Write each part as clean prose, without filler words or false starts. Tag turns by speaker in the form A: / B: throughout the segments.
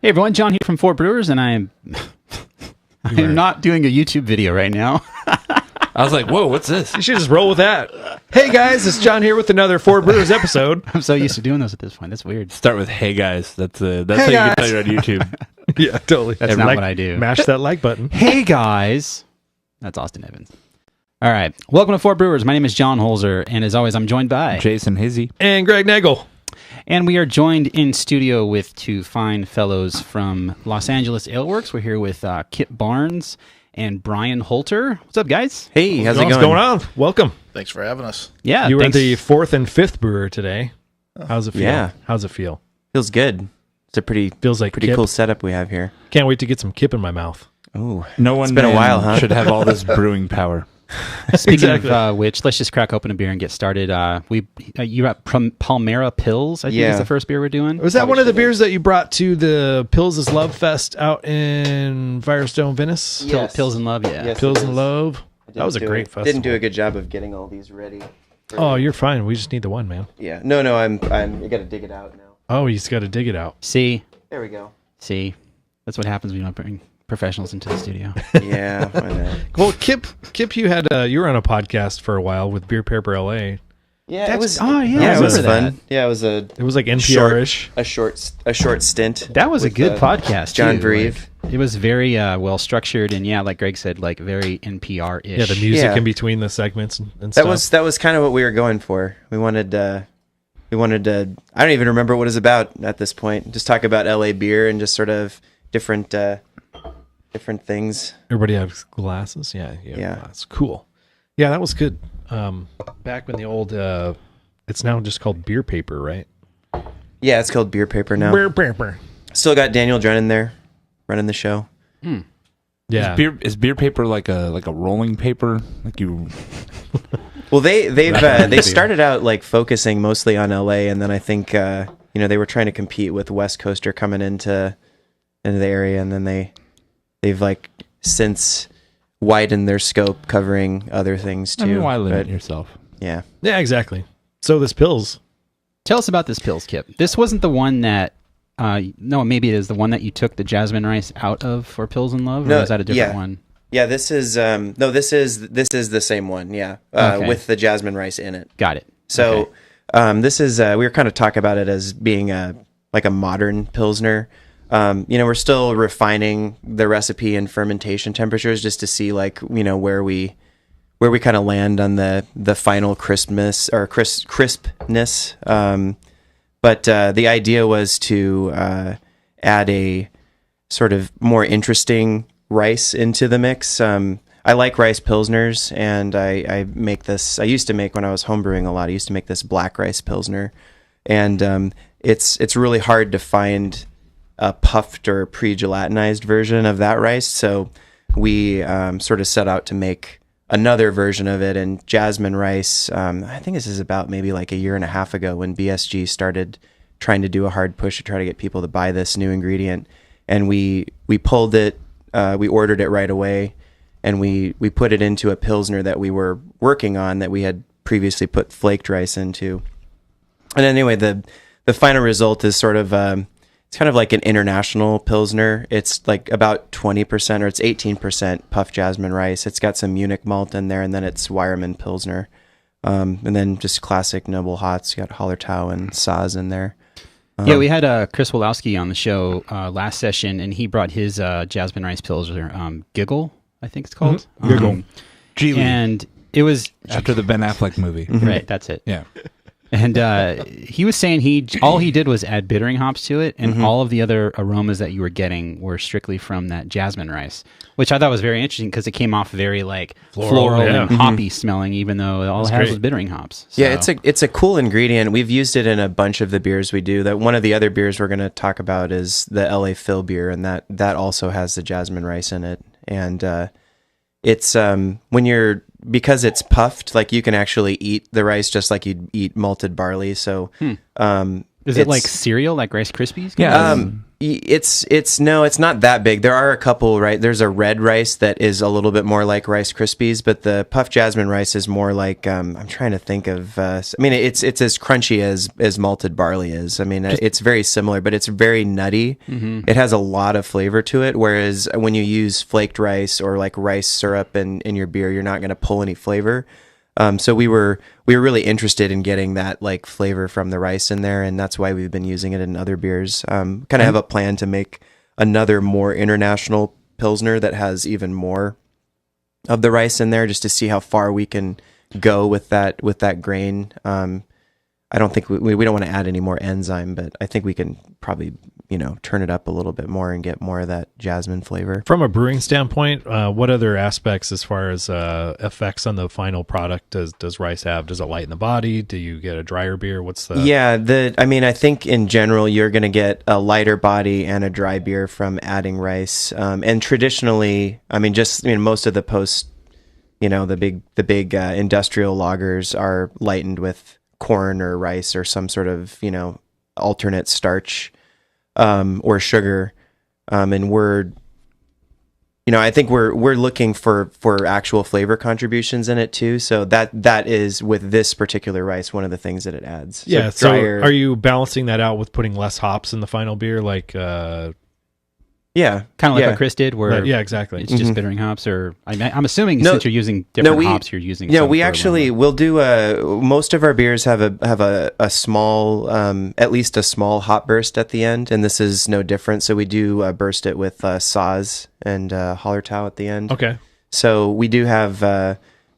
A: Hey everyone, John here from Fort Brewers, and I'm not doing a YouTube video right now.
B: I was like, whoa, what's this?
C: You should just roll with that. Hey guys, it's John here with another Fort Brewers episode.
A: I'm so used to doing those at this point. That's weird.
B: Start with, hey guys. That's how you
C: guys.
B: can tell you're on YouTube.
C: Yeah, totally.
A: That's not what I do.
C: Mash that like button.
A: Hey guys. That's Austin Evans. All right. Welcome to Fort Brewers. My name is John Holzer, and as always, I'm joined by
B: Jason Hizzy.
C: And Greg Nagel.
A: And we are joined in studio with two fine fellows from Los Angeles Ale Works. We're here with Kip Barnes and Brian Holter. What's up, guys?
D: Hey, how's it going?
C: What's going on? Welcome.
E: Thanks for having us.
A: Yeah,
C: You were the fourth and fifth brewer today. How's it feel?
D: Yeah.
C: How's it feel?
D: Feels good. It's a
C: Feels like
D: pretty
C: Kip.
D: cool setup we have here.
C: Can't wait to get some Kip in my mouth.
D: Oh,
B: No one
D: it's been a while, huh?
B: should have all this brewing power.
A: Speaking
C: Exactly.
A: of which, let's just crack open a beer and get started. You're at Palmera Pils, I think is the first beer we're doing.
C: Was that one of the beers that you brought to the Pills is Love Fest out in Firestone, Venice?
D: Yes.
A: Pils and Love, yeah.
D: Yes.
C: Pills
D: it
C: and
D: is.
C: Love. That was a great festival.
D: Didn't do a good job of getting all these ready.
C: Oh, you're fine. We just need the one, man.
D: Yeah. No, you got to dig it out now.
C: Oh, you just got to dig it out.
A: See,
D: There we go.
A: that's what happens when you don't bring professionals into the studio.
D: Yeah. Why not?
C: Well, Kip, you had you were on a podcast for a while with Beer Paper LA.
D: Yeah, it was.
A: oh, yeah,
D: Yeah,
A: I
D: it was
A: remember
D: fun. Yeah, it was
C: It was like NPR-ish.
D: a short stint.
A: That was a
D: with,
A: good podcast,
D: John
A: too.
D: Breve.
A: Like, it was very well structured, and yeah, like Greg said, like very NPR-ish.
C: Yeah, the music
D: Yeah.
C: in between the segments and
D: That
C: stuff.
D: was kind of what we were going for. We wanted to. I don't even remember what it was about at this point. Just talk about LA beer and just sort of different things.
C: Everybody has glasses. Yeah,
D: Yeah.
C: Glass. Cool. Yeah, that was good. Back when the old, it's now just called Beer Paper, right?
D: Yeah, it's called Beer Paper now.
C: Beer Paper.
D: Still got Daniel Drennan there running the show.
C: Yeah.
B: Is beer paper like a rolling paper? Like you?
D: Well, they started out like focusing mostly on LA, and then I think they were trying to compete with West Coaster coming into the area, and then they've like since widened their scope, covering other things too.
B: I mean, why limit
D: But,
B: yourself?
D: yeah.
C: Yeah, exactly. So this Pills.
A: Tell us about this Pils, Kip. This wasn't the one that. No, maybe it is the one that you took the jasmine rice out of for Pils and Love, or
D: No,
A: is that a different
D: yeah.
A: one?
D: Yeah, this is this is the same one. Yeah,
A: Okay.
D: with the jasmine rice in it.
A: Got it.
D: So
A: Okay.
D: this is we were kind of talking about it as being like a modern pilsner. We're still refining the recipe and fermentation temperatures just to see like where we kind of land on the final crispness or crispness. But the idea was to add a sort of more interesting rice into the mix. I like rice pilsners, and I make this. I used to make when I was homebrewing a lot. I used to make this black rice pilsner, and it's really hard to find a puffed or pre-gelatinized version of that rice. So we sort of set out to make another version of it, and jasmine rice. I think this is about maybe like a year and a half ago when BSG started trying to do a hard push to try to get people to buy this new ingredient, and we pulled it. We ordered it right away, and we put it into a pilsner that we were working on that we had previously put flaked rice into. And anyway, the final result is sort of it's kind of like an international pilsner. It's like about 20% or it's 18% puff jasmine rice. It's got some Munich malt in there, and then it's Weyermann pilsner, and then just classic noble hops. You got Hallertau and Saaz in there.
A: Yeah, we had Chris Wolowski on the show last session, and he brought his jasmine rice pilsner, Giggle, I think it's called.
C: Giggle.
B: Geely.
A: And it was
B: After the Ben Affleck movie.
A: right. That's it.
B: Yeah.
A: And he was saying all he did was add bittering hops to it, and all of the other aromas that you were getting were strictly from that jasmine rice, which I thought was very interesting because it came off very like floral
C: yeah.
A: and hoppy smelling, even though all it has was bittering hops. So.
D: Yeah, it's a cool ingredient. We've used it in a bunch of the beers we do. That one of the other beers we're going to talk about is the LA Phil beer, and that also has the jasmine rice in it. And it's because it's puffed, like you can actually eat the rice just like you'd eat malted barley. So
A: is it like cereal, like Rice Krispies?
B: Yeah.
D: It's no, it's not that big. There are a couple, right? There's a red rice that is a little bit more like Rice Krispies, but the puff jasmine rice is more like I'm trying to think of. I mean, it's as crunchy as malted barley is. I mean, it's very similar, but it's very nutty. It has a lot of flavor to it. Whereas when you use flaked rice or like rice syrup in your beer, you're not going to pull any flavor. So we were really interested in getting that like flavor from the rice in there, and that's why we've been using it in other beers. Kind of have a plan to make another more international pilsner that has even more of the rice in there, just to see how far we can go with that grain. I don't think we don't want to add any more enzyme, but I think we can probably turn it up a little bit more and get more of that jasmine flavor.
C: From a brewing standpoint, what other aspects as far as effects on the final product does rice have? Does it lighten the body? Do you get a drier beer? What's the...
D: Yeah, I think in general you're going to get a lighter body and a dry beer from adding rice. And traditionally, most of the the big industrial lagers are lightened with corn or rice or some sort of alternate starch or sugar, and I think we're looking for actual flavor contributions in it too. So that is, with this particular rice, one of the things that it adds.
C: Yeah. So are you balancing that out with putting less hops in the final beer, like?
D: Yeah,
A: kind of like what Chris did, where
C: yeah, exactly.
A: It's just bittering hops, or I'm assuming since you're using different hops, you're using.
D: Yeah, we'll do. Most of our beers have a small, at least a small hop burst at the end, and this is no different. So we do burst it with Saaz and Hallertau at the end.
C: Okay.
D: So we do have.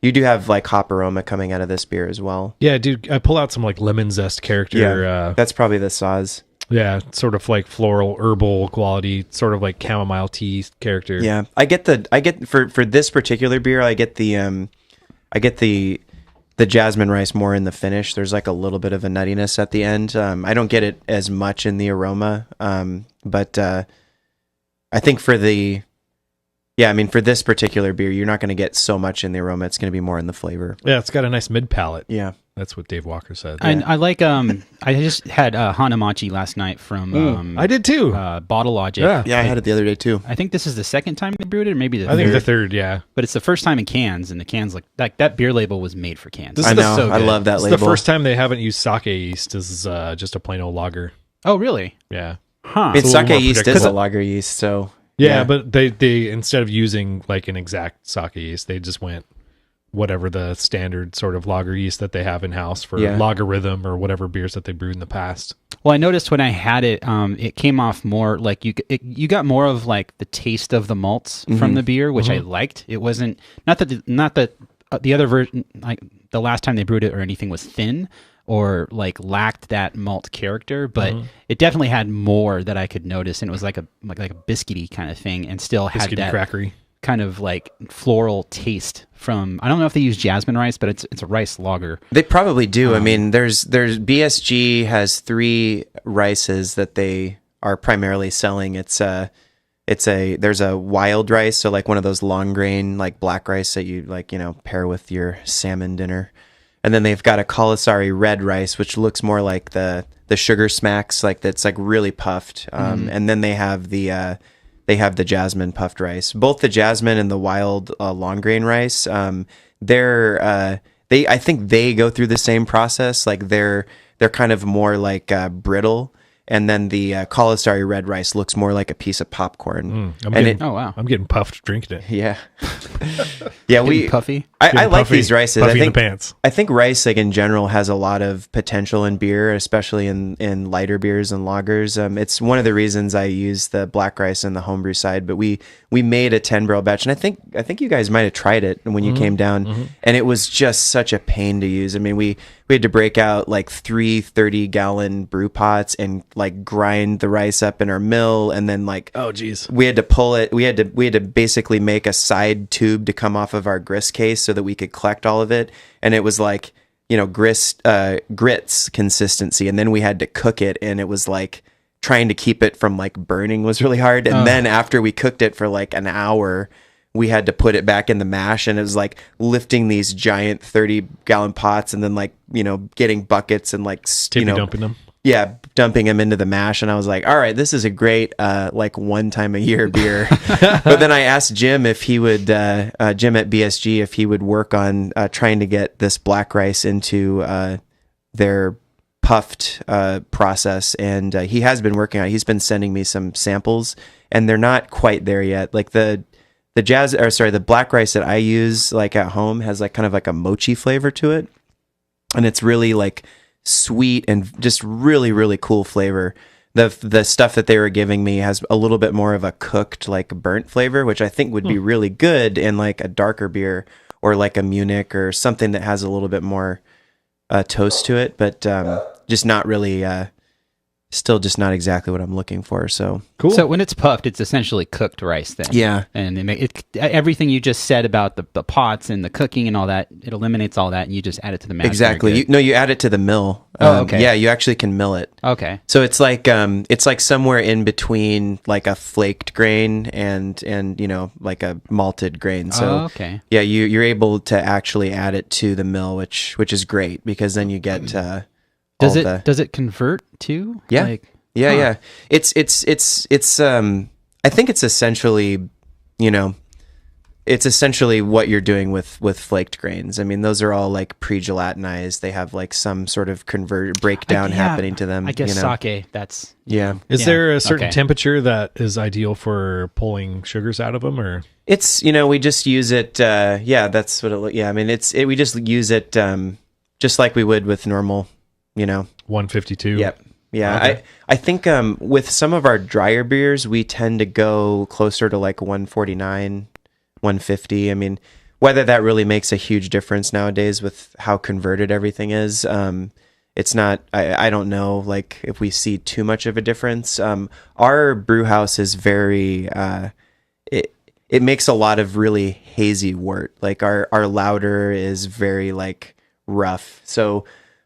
D: You do have like hop aroma coming out of this beer as well.
C: Yeah, dude. I pull out some like lemon zest character.
D: Yeah, that's probably the Saaz.
C: Yeah, sort of like floral, herbal quality, sort of like chamomile tea character.
D: Yeah, I get for this particular beer, I get the jasmine rice more in the finish. There's like a little bit of a nuttiness at the end. I don't get it as much in the aroma, but I think for this particular beer, you're not going to get so much in the aroma. It's going to be more in the flavor.
C: Yeah, it's got a nice mid palate.
D: Yeah.
C: That's what Dave Walker said.
A: And I like I just had Hanamachi last night from
C: I did too.
A: Bottle Logic.
D: Yeah, I had it the other day too.
A: I think this is the second time they brewed it, or maybe the third.
C: I think the third, yeah.
A: But it's the first time in cans, and the cans like that beer label was made for cans.
D: I know. So I love that label.
C: It's the first time they haven't used sake yeast as just a plain old lager.
A: Oh, really?
C: Yeah.
A: Huh.
D: It's sake yeast is a lager yeast, so
C: yeah, but they instead of using like an exact sake yeast, they just went whatever the standard sort of lager yeast that they have in house for Logarithm or whatever beers that they brewed in the past.
A: Well, I noticed when I had it, it came off more like you got more of like the taste of the malts from the beer, which I liked. It wasn't not that the other version, like the last time they brewed it or anything, was thin or like lacked that malt character, but it definitely had more that I could notice, and it was like a biscuity kind of thing, and still had that
C: crackery
A: kind of like floral taste from, I don't know if they use jasmine rice, but it's a rice lager.
D: They probably do. I mean, there's BSG has 3 rices that they are primarily selling. There's a wild rice, so like one of those long grain like black rice that you like, pair with your salmon dinner. And then they've got a Kalasari red rice, which looks more like the sugar smacks, like that's like really puffed. And then they have the jasmine puffed rice. Both the jasmine and the wild long grain rice, I think they go through the same process. Like they're kind of more like brittle, and then the Kalasari red rice looks more like a piece of popcorn.
A: Oh wow,
C: I'm getting puffed drinking it.
D: Yeah, yeah.
A: Puffy.
D: I like these rices.
C: Puffy in the pants.
D: I think rice, like in general, has a lot of potential in beer, especially in lighter beers and lagers. It's one of the reasons I use the black rice in the homebrew side. But we made a 10-barrel batch, and I think you guys might have tried it when you came down, and it was just such a pain to use. I mean, we had to break out like 3 30-gallon brew pots and like grind the rice up in our mill, and then like we had to pull it. We had to basically make a side tube to come off of our grist case so that we could collect all of it, and it was like grits consistency, and then we had to cook it, and it was like trying to keep it from like burning was really hard, and then after we cooked it for like an hour, we had to put it back in the mash, and it was like lifting these giant 30-gallon pots and then like getting buckets and like
C: dumping them.
D: dumping them into the mash, and I was like, all right, this is a great like 1 time a year beer. But then I asked Jim if he would Jim at BSG if he would work on trying to get this black rice into their puffed process, and he has been working on it. He's been sending me some samples, and they're not quite there yet. Like the black rice that I use like at home has like kind of like a mochi flavor to it, and it's really like sweet and just really, really cool flavor. The stuff that they were giving me has a little bit more of a cooked, like burnt flavor, which I think would be really good in like a darker beer or like a Munich or something that has a little bit more toast to it, but just not really still just not exactly what I'm looking for. So
A: cool. So when it's puffed, it's essentially cooked rice then.
D: Yeah.
A: And they make it, everything you just said about the pots and the cooking and all that, it eliminates all that and you just add it to the mash.
D: Exactly. You add it to the mill.
A: Okay.
D: Yeah, you actually can mill it.
A: Okay.
D: So it's like somewhere in between like a flaked grain and like a malted grain. So
A: okay.
D: Yeah, you're able to actually add it to the mill, which is great because then you get
A: does it convert too?
D: Yeah. Yeah. It's I think it's essentially, it's essentially what you're doing with flaked grains. I mean, those are all like pre-gelatinized. They have like some sort of breakdown happening to them.
A: I guess sake, that's...
D: Yeah.
C: Is there a certain temperature that is ideal for pulling sugars out of them, or?
D: It's, we just use it, that's what I mean, we just use it just like we would with normal,
C: 152.
D: Yep. Yeah.
C: Okay.
D: I think with some of our drier beers, we tend to go closer to like 149, 150. I mean, whether that really makes a huge difference nowadays with how converted everything is, it's not, I don't know, like if we see too much of a difference. Our brew house is very, it makes a lot of really hazy wort. Like our lauter is very like rough. So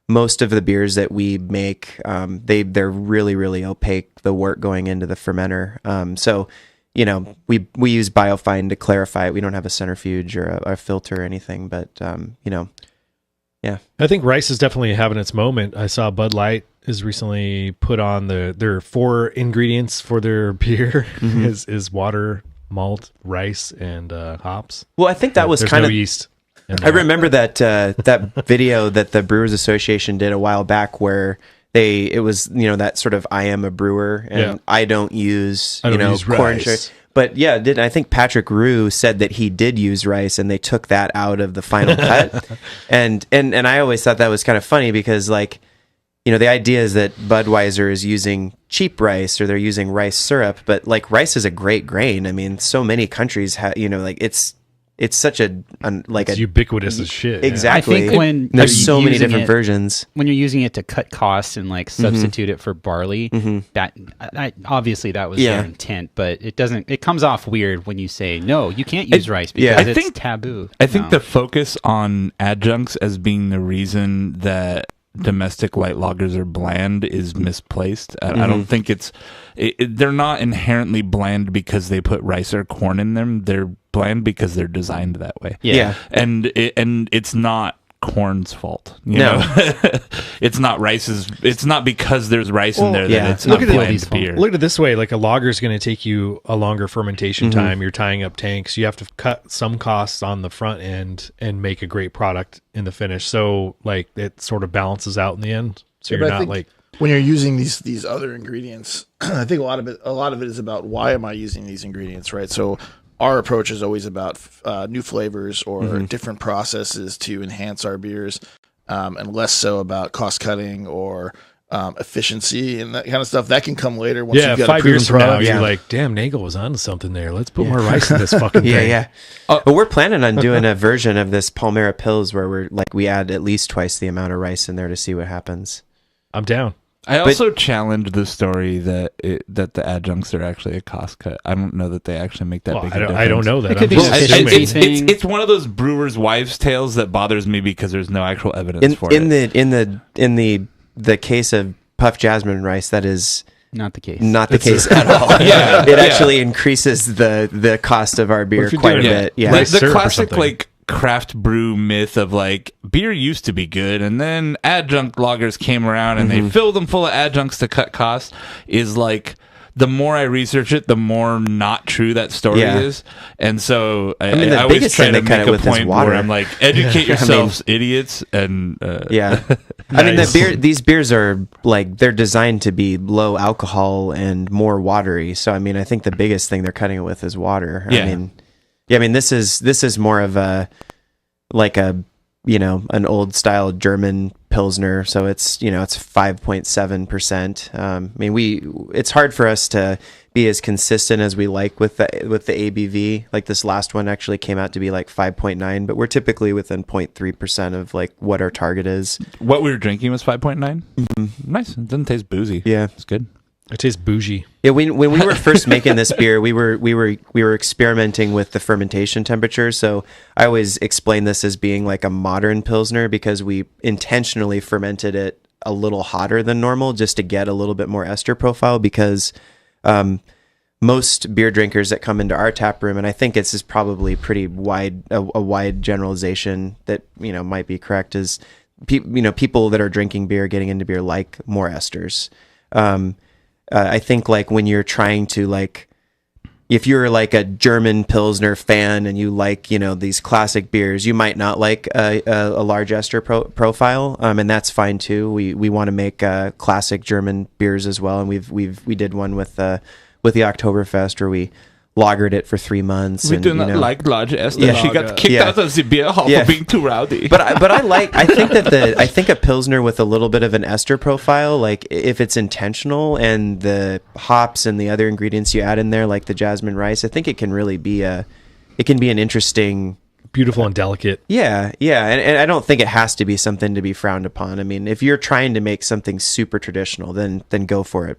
D: most of the beers that we make, they're really, really opaque, the wort going into the fermenter. So, we use biofine to clarify it. We don't have a centrifuge or a filter or anything, but, yeah.
C: I think rice is definitely having its moment. I saw Bud Light is recently put on their 4 ingredients for their beer is water, malt, rice, and hops.
D: Well, I think that was kind of
C: yeast.
D: I remember that that video that the Brewers Association did a while back where it was that sort of I am a brewer and I don't use corn sugar. But yeah, I think Patrick Roux said that he did use rice and they took that out of the final cut. And I always thought that was kind of funny because like the idea is that Budweiser is using cheap rice or they're using rice syrup, but like rice is a great grain. I mean, so many countries have like it's such it's
C: ubiquitous as shit.
D: Exactly.
A: I think when
D: there's so many different versions.
A: When you're using it to cut costs and like substitute it for barley, that obviously that was their intent, but it comes off weird when you say no, you can't use rice because it's taboo.
B: I think the focus on adjuncts as being the reason that domestic light lagers are bland is misplaced. I don't think they're not inherently bland because they put rice or corn in them. They're bland because they're designed that way.
D: Yeah.
B: And it's not corn's fault. You know? It's not rice's. It's not because there's rice in there that it's not bland beer.
C: Look at it this way: like a lager is going to take you a longer fermentation time. You're tying up tanks. You have to cut some costs on the front end and make a great product in the finish. So like it sort of balances out in the end. So you're not like
E: when you're using these other ingredients. I think a lot of it is about why am I using these ingredients, right? So our approach is always about new flavors or different processes to enhance our beers, and less so about cost cutting or efficiency and that kind of stuff. That can come later once you've got
C: 5
E: a proven
C: years from now,
E: product.
C: you're like, damn, Nagel was onto something there. Let's put more rice in this fucking thing.
D: Yeah. But we're planning on doing a version of this Palmera Pils where we add at least twice the amount of rice in there to see what happens.
C: I'm down.
B: I also challenged the story that the adjuncts are actually a cost cut. I don't know that they actually make that big a difference.
C: I don't know that.
A: It could be an efficiency thing.
B: It's one of those brewers' wives' tales that bothers me because there's no actual evidence for it.
D: In the case of puff jasmine rice, that is
A: not the case.
D: Not the case at all. It actually increases the cost of our beer quite a bit. Yeah,
B: The classic like craft brew myth of like beer used to be good and then adjunct lagers came around and they filled them full of adjuncts to cut costs is like the more I research it, the more not true that story is. And so I always try to make a point where I'm like, educate yourselves, idiots. And
D: yeah, I mean, these beers are like, they're designed to be low alcohol and more watery. So, I mean, I think the biggest thing they're cutting it with is water.
B: Yeah.
D: I mean, this is more of a, like a, an old style German Pilsner. So it's 5.7%. I mean, it's hard for us to be as consistent as we like with the ABV. Like this last one actually came out to be like 5.9, but we're typically within 0.3% of like what our target is.
B: What we were drinking was 5.9. Nice. It doesn't taste boozy.
D: Yeah.
B: It's good.
C: It tastes bougie.
D: Yeah, when we were first making this beer, we were experimenting with the fermentation temperature. So I always explain this as being like a modern Pilsner because we intentionally fermented it a little hotter than normal just to get a little bit more ester profile because most beer drinkers that come into our tap room, and I think this is probably pretty wide a wide generalization that might be correct, is people that are drinking beer, getting into beer, like more esters. I think like when you're trying to like, if you're like a German Pilsner fan and you like, these classic beers, you might not like a large ester profile. And that's fine too. We want to make classic German beers as well. And we did one with the Oktoberfest where we lagered it for 3 months.
B: We do not like large ester.
D: Yeah.
B: She got kicked out of the beer hall for being too rowdy.
D: But I think a Pilsner with a little bit of an ester profile, like if it's intentional and the hops and the other ingredients you add in there, like the jasmine rice, I think it can really be an interesting,
C: beautiful and delicate.
D: Yeah. And I don't think it has to be something to be frowned upon. I mean, if you're trying to make something super traditional, then go for it.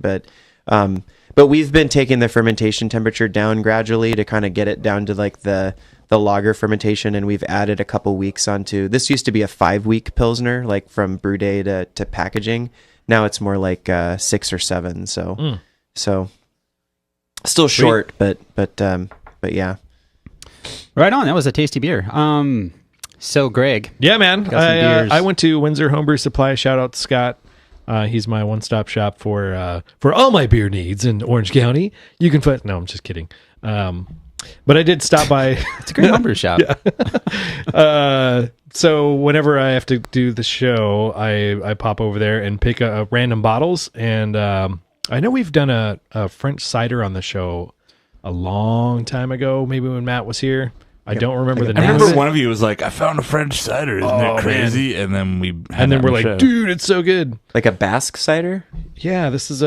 D: But we've been taking the fermentation temperature down gradually to kind of get it down to like the lager fermentation, and we've added a couple weeks onto. This used to be a 5-week Pilsner, like from brew day to packaging. Now it's more like 6 or 7. So still short, but yeah.
A: Right on. That was a tasty beer. So Greg.
C: Yeah, man.
A: Got some beers.
C: I went to Windsor Homebrew Supply. Shout out to Scott. He's my one-stop shop for all my beer needs in Orange County. You can find. No, I'm just kidding. But I did stop by.
A: It's a great homebrew shop.
C: So whenever I have to do the show, I pop over there and pick random bottles. And I know we've done a French cider on the show a long time ago, maybe when Matt was here. I don't remember the name.
B: I
C: of
B: remember
C: it.
B: one of you was like, "I found a French cider, isn't it crazy?"
C: Man.
B: And then
C: we're like, "Dude, it's so good!"
D: Like a Basque cider.
C: Yeah, this is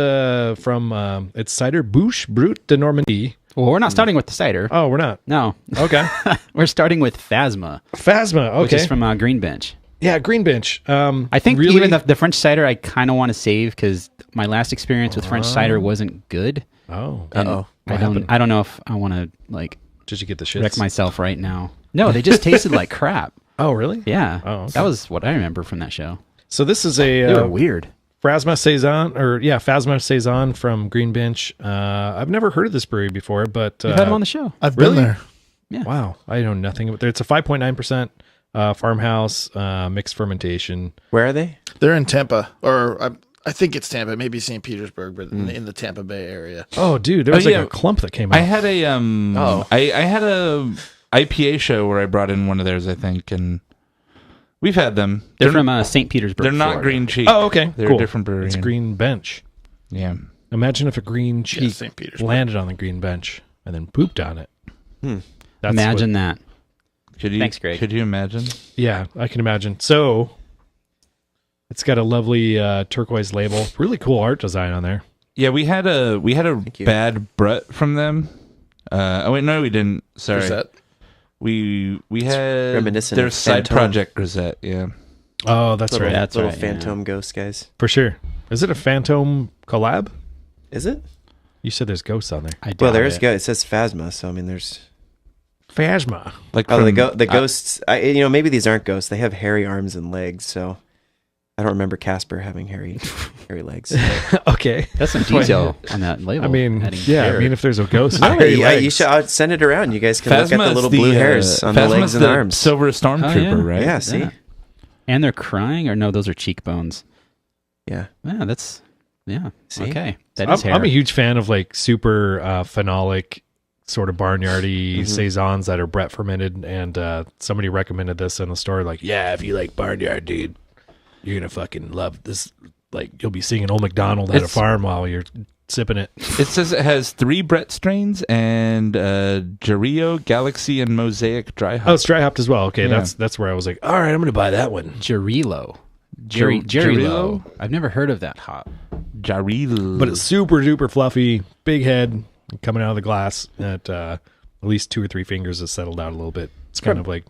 C: from it's cider Bouche Brut de Normandie.
A: Well, we're not starting with the cider.
C: Oh, we're not.
A: No.
C: Okay.
A: We're starting with Phasma.
C: Phasma. Okay.
A: Which is from Green Bench.
C: Yeah, Green Bench.
A: I think
C: really,
A: even the French cider I kind of want to save because my last experience with French cider wasn't good.
C: Oh.
D: Uh-oh.
A: I don't know if I want to like
C: Did you get the shits?
A: wreck myself right now. No, they just tasted like crap.
C: Oh, really?
A: Yeah.
C: Oh, okay.
A: That was what I remember from that show.
C: So this is
A: They were weird.
C: Phasma Saison from Green Bench. I've never heard of this brewery before, but
A: We've had them on the show.
E: I've
C: Really?
E: been there.
A: Yeah.
C: Wow, I know nothing about it. It's a 5.9% farmhouse mixed fermentation.
D: Where are they?
E: They're in Tampa, or I think it's Tampa, maybe St. Petersburg, but in the Tampa Bay area.
C: Oh, dude, there was a clump that came out.
B: I had a I had a IPA show where I brought in one of theirs, I think, and we've had them.
A: They're from St. Petersburg.
B: They're not
A: Florida.
B: Green Cheek.
C: Oh, okay,
B: They're
C: cool.
B: a different brewery.
C: It's Green Bench.
B: Yeah.
C: Imagine if a Green Cheek
E: St. Petersburg.
C: landed on the Green Bench and then pooped on it. That's
A: Imagine that.
B: Could you?
A: Thanks, Greg.
B: Could you imagine?
C: Yeah, I can imagine. So it's got a lovely turquoise label. Really cool art design on there.
B: Yeah, we had a
D: you.
B: bad Brut from them. Oh wait, no, we didn't. Sorry.
E: Who's that?
B: We had
D: reminiscent
B: their
D: of
B: side
D: Phantom.
B: project Grisette. Yeah.
C: Oh, that's
D: Little,
C: right.
A: That's
D: little
A: right,
D: Phantom ghost guys.
C: For sure. Is it a Phantom collab?
D: Is it?
C: You said there's ghosts on there.
A: I
D: Well,
A: doubt
D: there is
A: it.
D: ghost. It says Phasma, so I mean, there's.
C: Phasma.
B: Like
D: Oh,
B: from,
D: the ghosts. Maybe these aren't ghosts. They have hairy arms and legs. So I don't remember Casper having hairy legs.
C: Okay.
A: That's some detail on that label.
C: I mean,
A: adding
C: yeah.
A: hair.
C: I mean, if there's a ghost,
D: You should I'll send it around. You guys can look at the little blue hairs on the legs and the arms.
B: Silver Stormtrooper,
A: yeah.
B: right?
D: Yeah, see?
A: Yeah. And they're crying, or no? Those are cheekbones.
D: Yeah.
A: Yeah, that's
D: See?
A: okay. That is hair.
C: I'm a huge fan of like super phenolic, sort of barnyardy saisons that are Brett fermented. And somebody recommended this in the store. Like, yeah, if you like barnyard, dude, you're gonna fucking love this. Like, you'll be seeing an old McDonald at a farm while you're sipping it.
B: It says it has 3 Brett strains and Jarillo, Galaxy, and Mosaic dry hop.
C: Oh, it's dry hopped as well. Okay,
B: Yeah.
C: that's where I was like, all right, I'm gonna buy that one.
A: Jarillo.
B: Jarillo?
A: Jarillo. I've never heard of that hop.
B: Jarillo.
C: But it's super duper fluffy, big head coming out of the glass. At least 2 or 3 fingers has settled out a little bit. It's kind of like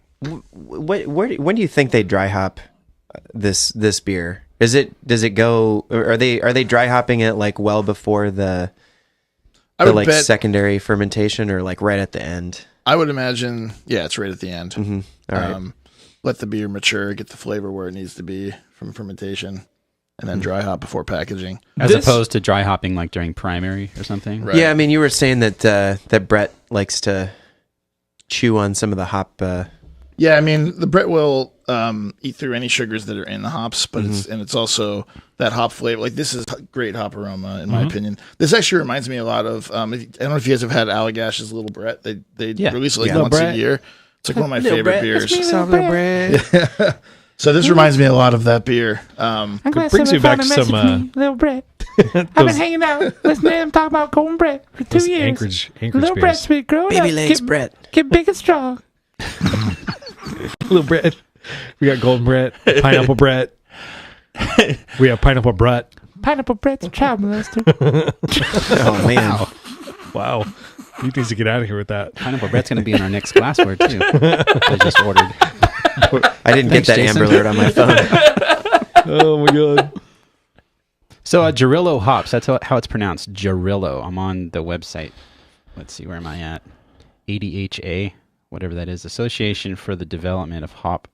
D: When do you think they dry hop this beer? Does it go? Or are they dry hopping it like well before the like
E: bet,
D: secondary fermentation, or like right at the end?
E: I would imagine, yeah, it's right at the end.
D: Mm-hmm. All right.
E: Let the beer mature, get the flavor where it needs to be from fermentation, and then dry hop before packaging.
A: As opposed to dry hopping like during primary or something.
E: Right.
D: Yeah, I mean, you were saying that that Brett likes to chew on some of the hop.
E: Yeah, I mean, the Brett will eat through any sugars that are in the hops, but it's also that hop flavor. Like, this is great hop aroma, in my opinion. This actually reminds me a lot of. I don't know if you guys have had Allagash's Little Brett. They release it like once a year. It's like one of my favorite beers. So this reminds me a lot of that beer.
C: it brings me back to some
F: Little Brett. I've been hanging out listening to them talk about golden Brett for 2 years.
C: Anchorage
F: Little
C: beers.
F: Brett's been growing
D: Baby
F: up.
D: legs, Brett.
F: Get big and strong.
C: Little Brett. We got golden Brett, pineapple Brett. We have pineapple Brett.
F: Pineapple Brett's a child molester.
D: Oh man!
C: Wow. He needs to get out of here with that.
A: Pineapple Brett's going to be in our next glassware too. I just ordered.
D: I didn't
A: Thanks,
D: get that
A: Jason.
D: Amber Alert on my phone.
C: Oh my god.
A: So Jarillo hops. That's how it's pronounced. Jarillo. I'm on the website. Let's see, where am I at? ADHA, whatever that is. Association for the Development of Hop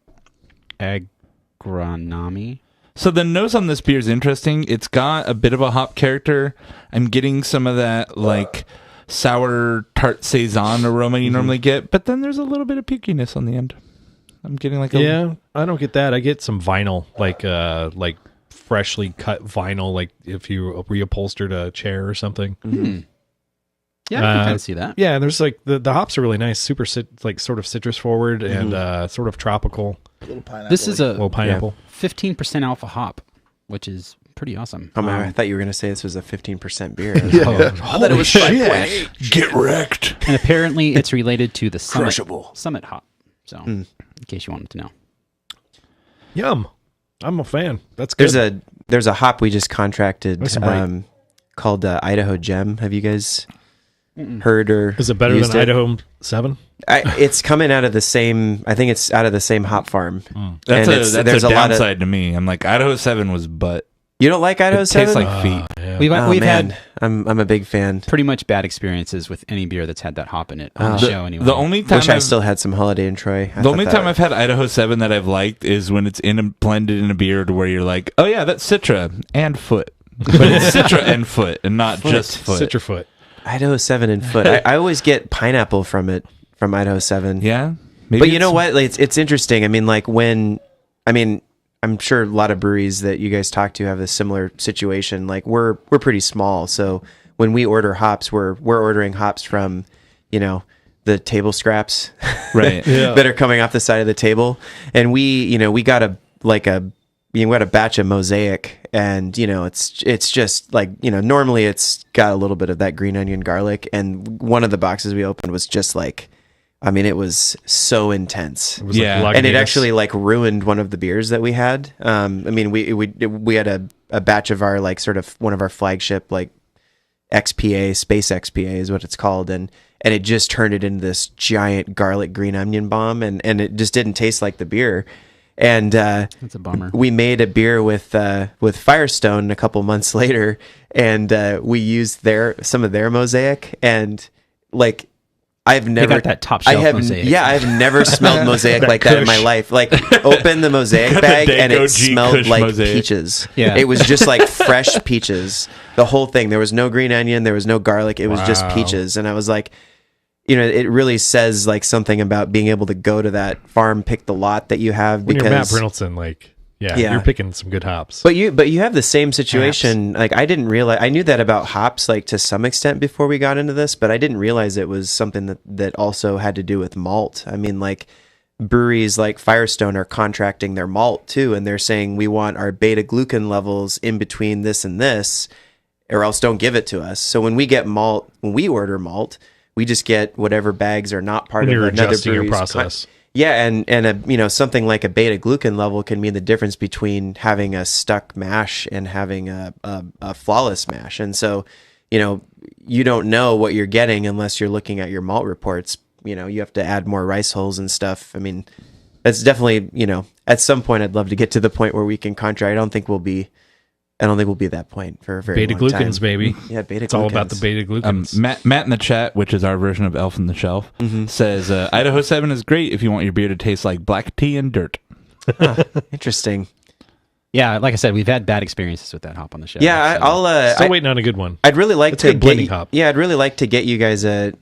A: Agronomy.
B: So the nose on this beer is interesting. It's got a bit of a hop character. I'm getting some of that like sour tart saison aroma you normally get, but then there's a little bit of pukiness on the end. I'm getting like
C: Yeah, I don't get that. I get some vinyl, like freshly cut vinyl, like if you reupholstered a chair or something.
A: Yeah, I can kind of see that.
C: Yeah, and there's like the hops are really nice, super like sort of citrus forward and sort of tropical.
E: A little pineapple.
A: This is a
C: Little pineapple.
A: 15% alpha hop, which is pretty awesome.
D: Oh man, I thought you were going to say this was a 15% beer.
C: Oh,
E: I thought it was 5.8.
B: get wrecked.
A: And apparently it's related to the
E: Crushable.
A: Summit hop. So, in case you wanted to know.
C: Yum. I'm a fan. That's good.
D: There's a hop we just contracted
C: Nice and bright.
D: called Idaho Gem. Have you guys heard or
C: Is it better
D: used
C: than Idaho 7?
D: It's coming out of the same. I think it's out of the same hop farm.
B: That's
D: And
B: a
D: lot of-
B: downside to me. I'm like, Idaho 7 was butt.
D: You don't like Idaho
B: It
D: 7?
B: tastes like feet.
C: Yeah.
A: We've had
D: I'm a big fan.
A: pretty much bad experiences with any beer that's had that hop in it on the show anyway.
B: The only time
D: Wish I
B: I've-
D: still had some Holiday in Troy.
B: The only time I've had Idaho 7 that I've liked is when it's blended in a beer to where you're like, oh yeah, that's Citra and Foot. But it's Citra and Foot and not just Foot.
C: Citrafoot.
D: Idaho 7 and Foot. I always get pineapple from Idaho 7.
B: Yeah. Maybe
D: But you know what? Like, it's interesting. I mean, like I'm sure a lot of breweries that you guys talk to have a similar situation. Like we're pretty small, so when we order hops, we're ordering hops from, the table scraps,
B: Right.
D: that are coming off the side of the table, and we got a batch of Mosaic, and it's just like normally it's got a little bit of that green onion garlic, and one of the boxes we opened was just like. I mean, it was so intense.
C: It was
B: Yeah.
C: like
D: And it
C: Lagunitas.
D: actually like ruined one of the beers that we had. I mean, we had a batch of our like sort of one of our flagship like XPA, Space XPA is what it's called, and it just turned it into this giant garlic green onion bomb, and it just didn't taste like the beer. And
A: That's a bummer.
D: we made a beer with Firestone a couple months later, and we used some of their Mosaic, and like I've never
A: got that top shelf mosaic.
D: Yeah, I've never smelled mosaic like that in my life. Like, open the mosaic
B: Got
D: bag
B: the
D: and it
B: Dago G
D: smelled
B: Kush
D: like
B: mosaic.
D: peaches.
A: Yeah.
D: It was just like fresh peaches. The whole thing. There was no green onion. There was no garlic. It was just peaches. And I was like, you know, it really says like something about being able to go to that farm, pick the lot that you have.
C: When
D: Because
C: you're Matt Brindleton, like, yeah, you're picking some good hops.
D: But you have the same situation. Like, I didn't realize, I knew that about hops, like, to some extent before we got into this, but I didn't realize it was something that also had to do with malt. I mean, like, breweries like Firestone are contracting their malt too, and they're saying we want our beta glucan levels in between this and this, or else don't give it to us. So when we get malt, when we order malt, we just get whatever bags are not part
C: When
D: of
C: you're
D: another
C: adjusting your
D: brewery's
C: process.
D: Yeah, and a, you know, something like a beta glucan level can mean the difference between having a stuck mash and having a flawless mash. And so, you know, you don't know what you're getting unless you're looking at your malt reports. You know, you have to add more rice hulls and stuff. I mean, that's definitely, you know, at some point I'd love to get to the point where we can contract. I don't think we'll be at that point for a very
C: Beta
D: long time.
C: glucans, baby.
D: Yeah, beta
C: It's all about the beta glucans.
B: Matt in the chat, which is our version of Elf on the Shelf, says Idaho 7 is great if you want your beer to taste like black tea and dirt.
D: Interesting.
A: Yeah, like I said, we've had bad experiences with that hop on the show.
D: Yeah,
A: so-
D: I'll
C: Still waiting on a good one.
D: I'd really like
C: It's
D: to
C: good blending
D: get
C: hop.
D: Yeah, I'd really like to get you guys a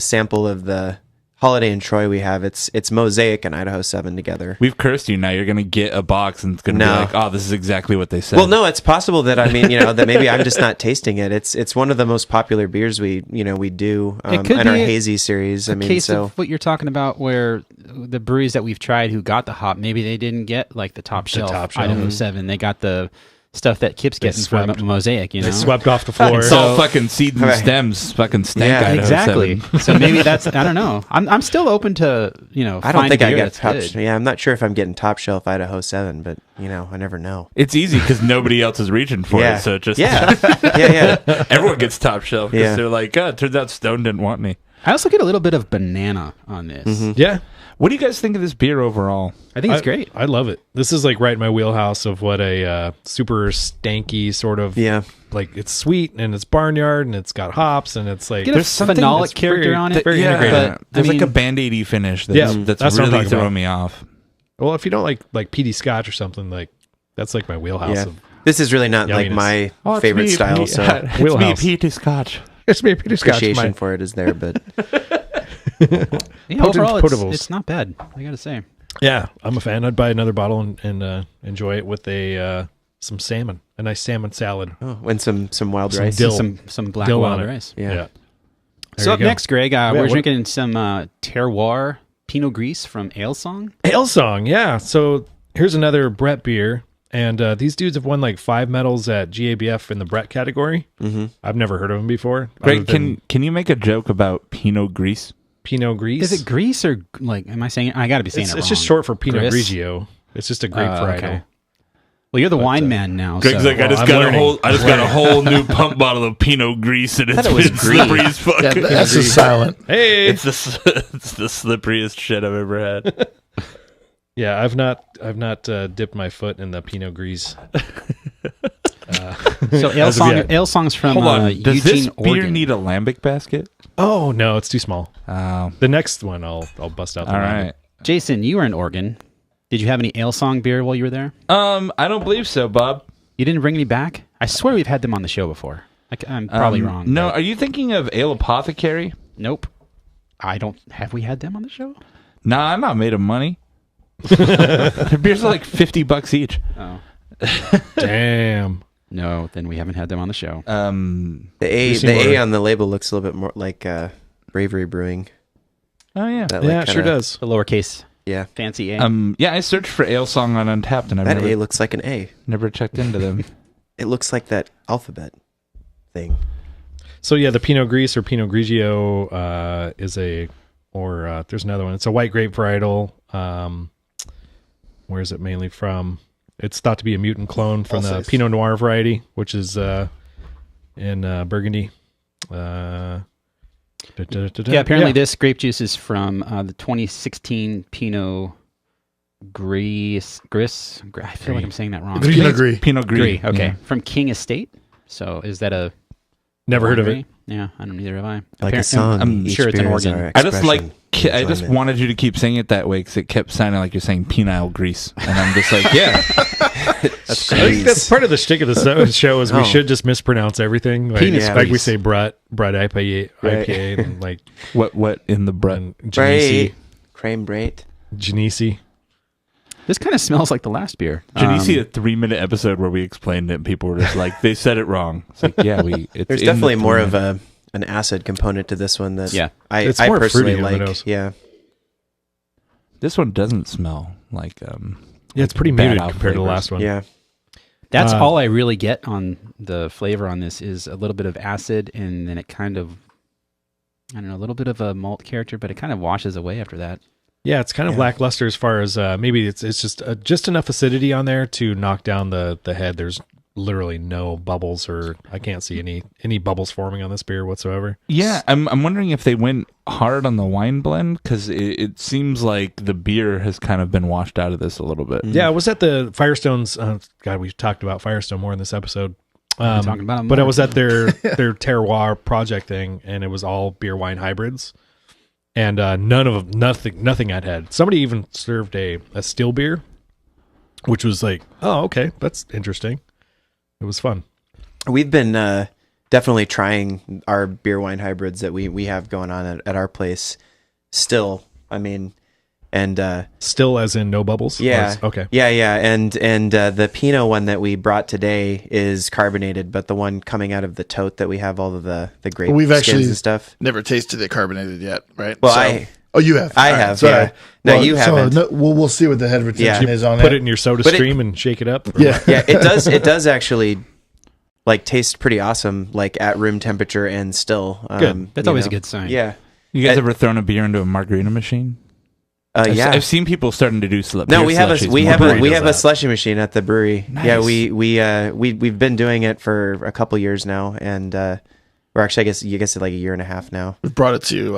D: sample of the Holiday in Troy we have. It's Mosaic and Idaho 7 together.
B: We've cursed you now. You're going to get a box and it's going to
D: No.
B: be like, oh, this is exactly what they said.
D: Well, no, it's possible that, I mean, you know, that maybe I'm just not tasting it. It's one of the most popular beers we do
A: It could
D: in our
A: be
D: hazy series. I mean,
A: case
D: so
A: of what you're talking about, where the breweries that we've tried who got the hop, maybe they didn't get like the top shelf Idaho 7. They got the stuff that Kip's getting from Mosaic. You know,
C: They swept off the floor.
B: it's all fucking seeds and stems, fucking stank
D: Yeah,
B: Idaho
A: exactly.
B: 7.
A: So maybe that's, I don't know. I'm still open to, you know,
D: I don't
A: find
D: think I
A: beer
D: got
A: that's
D: top.
A: good.
D: Yeah, I'm not sure if I'm getting top shelf Idaho 7, but you know, I never know.
B: It's easy because nobody else is reaching for
D: Yeah.
B: it. So it just
D: Yeah.
B: everyone gets top shelf because
D: Yeah.
B: they're like, oh, it turns out Stone didn't want me.
A: I also get a little bit of banana on this.
C: Yeah.
B: What do you guys think of this beer overall?
A: I think it's great.
C: I love it. This is like right in my wheelhouse of what a super stanky sort of,
D: Yeah.
C: like, it's sweet and it's barnyard and it's got hops and it's like,
A: Get a
B: There's something
A: phenolic
C: that's
A: character
C: very-
A: on it.
C: very
B: yeah,
C: integrated.
A: But,
B: there's
A: I
B: like a
A: mean,
B: band-aidy finish that's,
C: Yeah,
B: that's
C: that's what I'm
B: really
C: talking
B: throwing
C: about.
B: me off.
C: well, if you don't like peaty scotch or something, like, that's like my wheelhouse
D: Yeah.
C: of,
D: This is really not like
C: Yumminess.
D: my
B: Oh,
D: favorite style, so
B: it's me,
C: Wheelhouse.
B: Peaty Scotch.
C: it's me peaty scotch.
D: appreciation for it is there, but
A: yeah, overall,
C: potables.
A: it's not bad. I gotta say.
C: Yeah, I'm a fan. I'd buy another bottle and enjoy it with some salmon, a nice salmon salad.
D: and some wild
C: Some
D: rice.
C: dill.
A: Some black
C: Dill
A: wild
C: on it.
A: rice.
D: Yeah.
C: There
A: So
C: you
A: up
C: go.
A: next, Greg, we're
C: what-
A: drinking some terroir Pinot Gris from Ale Song.
C: Ale Song, yeah. So here's another Brett beer, and these dudes have won like 5 medals at GABF in the Brett category. Mm-hmm. I've never heard of them before.
B: Greg,
C: other than
B: can you make a joke about Pinot Gris?
C: Pinot Gris?
A: Is it Gris or like? Am I saying? I got to be saying
C: It's,
A: it
C: it's
A: wrong.
C: just short for Pinot
A: Gris?
C: Grigio. It's just a grape
A: Oh,
C: varietal.
A: okay. Well, you're the wine man now.
B: Greg's
A: so.
B: like, I just
C: I'm
B: got
C: learning.
B: got a whole new pump bottle of Pinot Gris, and it's
D: it was
B: been slippery as fuck.
E: Yeah, that's just silent.
C: Hey,
B: It's the slipperiest shit I've ever had.
C: yeah, I've not dipped my foot in the Pinot Gris.
A: So Ale
C: As of
A: Song,
C: yet.
A: Ale Song's from
B: Hold on, does
A: Eugene,
B: this beer
A: Oregon.
B: need a lambic basket?
C: Oh no, it's too small.
B: Oh,
C: The next one, I'll bust out. The
B: all
C: lemon.
B: right.
A: Jason, you were in Oregon. Did you have any Ale Song beer while you were there?
B: I don't believe so, Bob.
A: You didn't bring any back? I swear we've had them on the show before. I'm probably wrong.
B: No,
A: but-
B: are you thinking of Ale Apothecary?
A: Nope. I don't. Have we had them on the show?
B: Nah, I'm not made of money. Their beers are like $50 each.
A: Oh.
C: Damn.
A: No, then we haven't had them on the show.
D: The
C: You
D: A
C: seem more-
D: on the label looks a little bit more like Bravery Brewing.
B: Oh yeah.
D: That,
C: Yeah,
D: like,
C: it sure
D: kinda-
C: does.
A: The lowercase
D: Yeah,
A: fancy A.
B: Yeah, I searched for Ale Song on Untapped, and I've
D: that
B: never
D: A looks like an A.
B: never checked into them.
D: It looks like that alphabet thing.
C: So yeah, the Pinot Gris or Pinot Grigio there's another one. It's a white grape varietal. Where is it mainly from? It's thought to be a mutant clone from the
D: Alsace.
C: Pinot Noir variety, which is in Burgundy.
A: yeah, apparently this grape juice is from the 2016 Pinot Gris. I feel like I'm saying that wrong.
E: Pinot Gris.
B: Pinot Gris.
A: Gris. Okay,
B: Yeah.
A: from King Estate. So is that a
C: Never heard of it.
A: winery? Yeah, I don't either have I.
D: Like a song.
A: I'm
D: each
A: sure it's an
D: beer is
A: organ.
D: our
B: I just
D: expression,
B: I just
D: enjoyment.
B: wanted you to keep saying it that way because it kept sounding like you're saying penile grease, and I'm just like, yeah,
D: That's
C: I think that's part of the shtick of the show is we
D: Oh.
C: should just mispronounce everything. Like,
D: Penis
C: like we
D: grease.
C: say Brett IPA,
D: Right.
C: IPA and like
B: what in the bread?
C: and Genesi.
D: Creme Brate.
C: Genesi.
A: This kind of smells like the last beer.
B: Did you see a 3-minute episode where we explained it and people were just like, they said it wrong? It's like, yeah, it's
D: There's
B: in
D: definitely
B: the
D: more of
B: 3-minute.
D: an acid component to this one that
A: Yeah.
C: It's
D: I
C: more
D: personally
C: fruity on the
D: like.
C: nose.
D: Yeah.
B: This one doesn't smell like
C: Yeah, it's pretty
B: bad
C: muted
B: out
C: compared to the
B: flavors.
C: last one.
D: Yeah.
A: That's
C: Uh,
A: all I really get on the flavor on this is a little bit of acid, and then it kind of, I don't know, a little bit of a malt character, but it kind of washes away after that.
C: Yeah, it's kind of
D: Yeah.
C: lackluster as far as maybe it's just enough acidity on there to knock down the head. There's literally no bubbles, or I can't see any bubbles forming on this beer whatsoever.
B: Yeah, I'm wondering if they went hard on the wine blend because it seems like the beer has kind of been washed out of this a little bit.
C: Yeah, I was at the Firestone's. God, we've talked about Firestone more in this episode.
A: Talking about 'em
C: But I
A: more.
C: was at their terroir project thing, and it was all beer wine hybrids, and nothing I'd had. Somebody even served a still beer, which was like, oh, okay, that's interesting. It was fun.
D: We've been definitely trying our beer wine hybrids that we have going on at our place still. I mean, and
C: Still, as in no bubbles.
D: yeah,
C: Okay.
D: yeah, and the Pinot one that we brought today is carbonated, but the one coming out of the tote that we have all of the grape
E: We've
D: skins
E: actually
D: and stuff.
E: never tasted it carbonated yet, right?
D: Well,
E: Oh, you have.
D: I
E: All right,
D: have,
E: sorry.
D: yeah. No, you haven't.
E: So we'll see what the head retention
D: Yeah.
E: is on
C: Put
E: it.
C: it in your soda
D: But it-
C: stream and shake it up.
E: Yeah.
D: Yeah, it does actually like taste pretty awesome, like at room temperature and still.
C: Good.
A: That's
D: you
A: always
D: know.
A: a good sign.
D: Yeah.
B: You guys
D: Uh,
B: ever thrown a beer into a margarita machine?
D: Yeah.
B: I've seen people starting to do
D: No, we have
B: slushies
D: we
B: more.
D: have a
C: Brewery
D: we
C: does
D: have a
C: that.
D: slushy machine at the brewery.
B: Nice.
D: Yeah, we've been doing it for a couple years now, and or actually, I guess like a year and a half now.
E: We've brought it to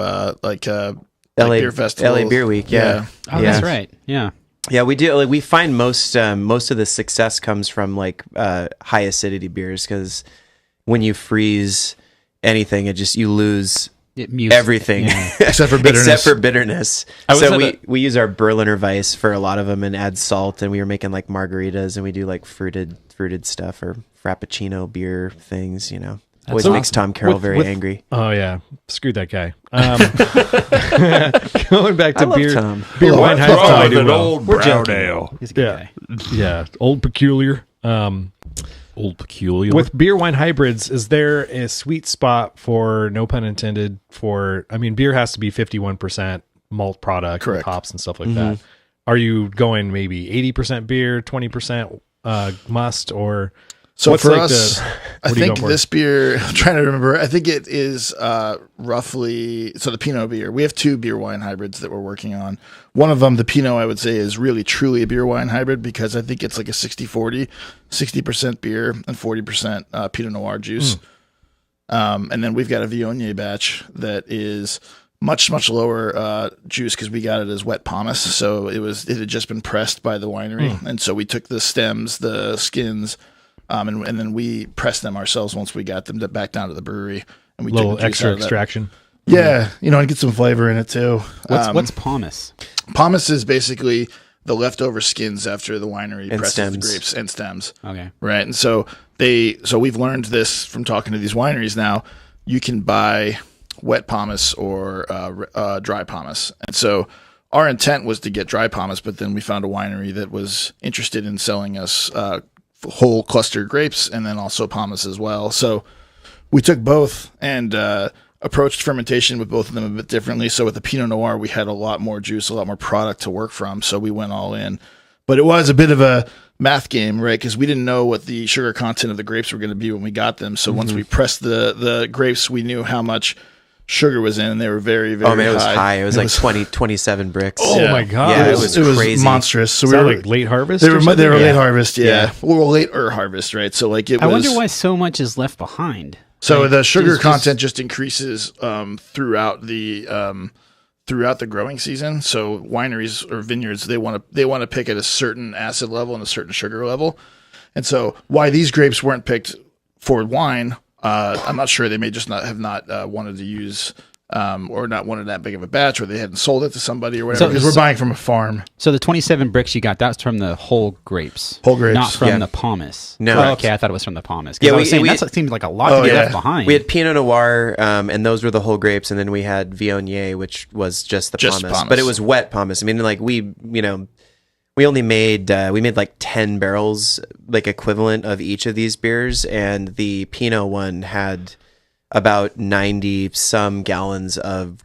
D: LA
E: beer festivals.
D: LA Beer Week. Yeah,
A: Oh,
D: yeah.
A: that's right. Yeah.
D: Yeah, we do. Like, we find most of the success comes from like high acidity beers because when you freeze anything, you lose
A: It mutes
D: everything
A: Yeah.
E: Except for bitterness.
D: except for bitterness.
B: I was
D: So
B: at
D: we use our Berliner Weiss for a lot of them and add salt, and we were making like margaritas, and we do like fruited stuff or frappuccino beer things. You know, always
B: awesome.
D: makes Tom Carroll
C: With-
D: very
C: with-
D: angry.
C: Oh yeah, screw that guy. Going back to
D: I love
C: beer,
D: Tom.
C: beer
E: Oh,
C: wine
E: I
C: hybrids.
E: love
C: I
E: it.
C: do well.
B: old
C: We're
B: brown
C: joking.
B: ale.
A: He's a good
C: Yeah.
A: guy.
C: Yeah, old peculiar.
A: Old peculiar.
C: With beer wine hybrids, is there a sweet spot for, no pun intended, for, I mean, beer has to be 51% malt product, with
E: Correct.
C: hops and stuff like that. Are you going maybe 80% beer, 20% must, or
E: So
C: what's
E: for
C: like
E: us,
C: the-
E: I
C: what are you
E: think
C: going for?
E: this beer, I'm trying to remember, I think it is roughly, so the Pinot beer, we have 2 beer wine hybrids that we're working on. One of them, the Pinot, I would say is really truly a beer wine hybrid because I think it's like a 60-40, 60% beer and 40% Pinot Noir juice. And then we've got a Viognier batch that is much lower juice because we got it as wet pomace. So it had just been pressed by the winery. And so we took the stems, the skins, and then we pressed them ourselves once we got them back down to the brewery, and we
C: little
E: took the juice
C: extra
E: out of that.
C: extraction?
E: Yeah, and get some flavor in it too.
A: what's pomace?
E: Pomace is basically the leftover skins after the winery
D: And
E: presses the
D: stems.
E: grapes and stems,
A: Okay.
E: right? And so we've learned this from talking to these wineries. Now you can buy wet pomace or dry pomace, and so our intent was to get dry pomace, but then we found a winery that was interested in selling us whole clustered grapes and then also pomace as well. So we took both and approached fermentation with both of them a bit differently. So with the Pinot Noir, we had a lot more juice, a lot more product to work from. So we went all in. But it was a bit of a math game, right? Because we didn't know what the sugar content of the grapes were going to be when we got them. So once we pressed the grapes, we knew how much sugar was in, and they were very, very
D: Oh man, it was high. It was like
E: 20.
D: 27 bricks.
C: Oh
E: Yeah.
C: my God.
D: Yeah,
E: It
D: it
E: was
D: was crazy.
E: monstrous. So
C: Is
E: we
C: that
E: were
C: like late harvest?
E: they
C: or
E: were
C: something?
E: late
D: Yeah.
E: harvest, yeah.
D: Yeah.
E: Well, later harvest, right? So like it
A: I
E: was.
A: wonder why so much is left behind.
E: So
A: Like,
E: the sugar
A: just-
E: content just increases throughout the growing season. So wineries or vineyards they want to pick at a certain acid level and a certain sugar level. And so why these grapes weren't picked for wine I'm not sure. They may just not have wanted to use or not wanted that big of a batch, or they hadn't sold it to somebody or whatever. Because we're buying from a farm.
A: So the 27 bricks you got, that's from the whole grapes.
E: Whole grapes.
A: Not from the pomace.
D: No.
A: Oh, okay, I thought it was from the pomace. Yeah, that seemed like a lot to get left behind.
D: We had Pinot Noir, and those were the whole grapes, and then we had Viognier, which was just the pomace. But it was wet pomace. I mean, like we only made like 10 barrels, like equivalent of each of these beers, and the Pinot one had about 90 some gallons of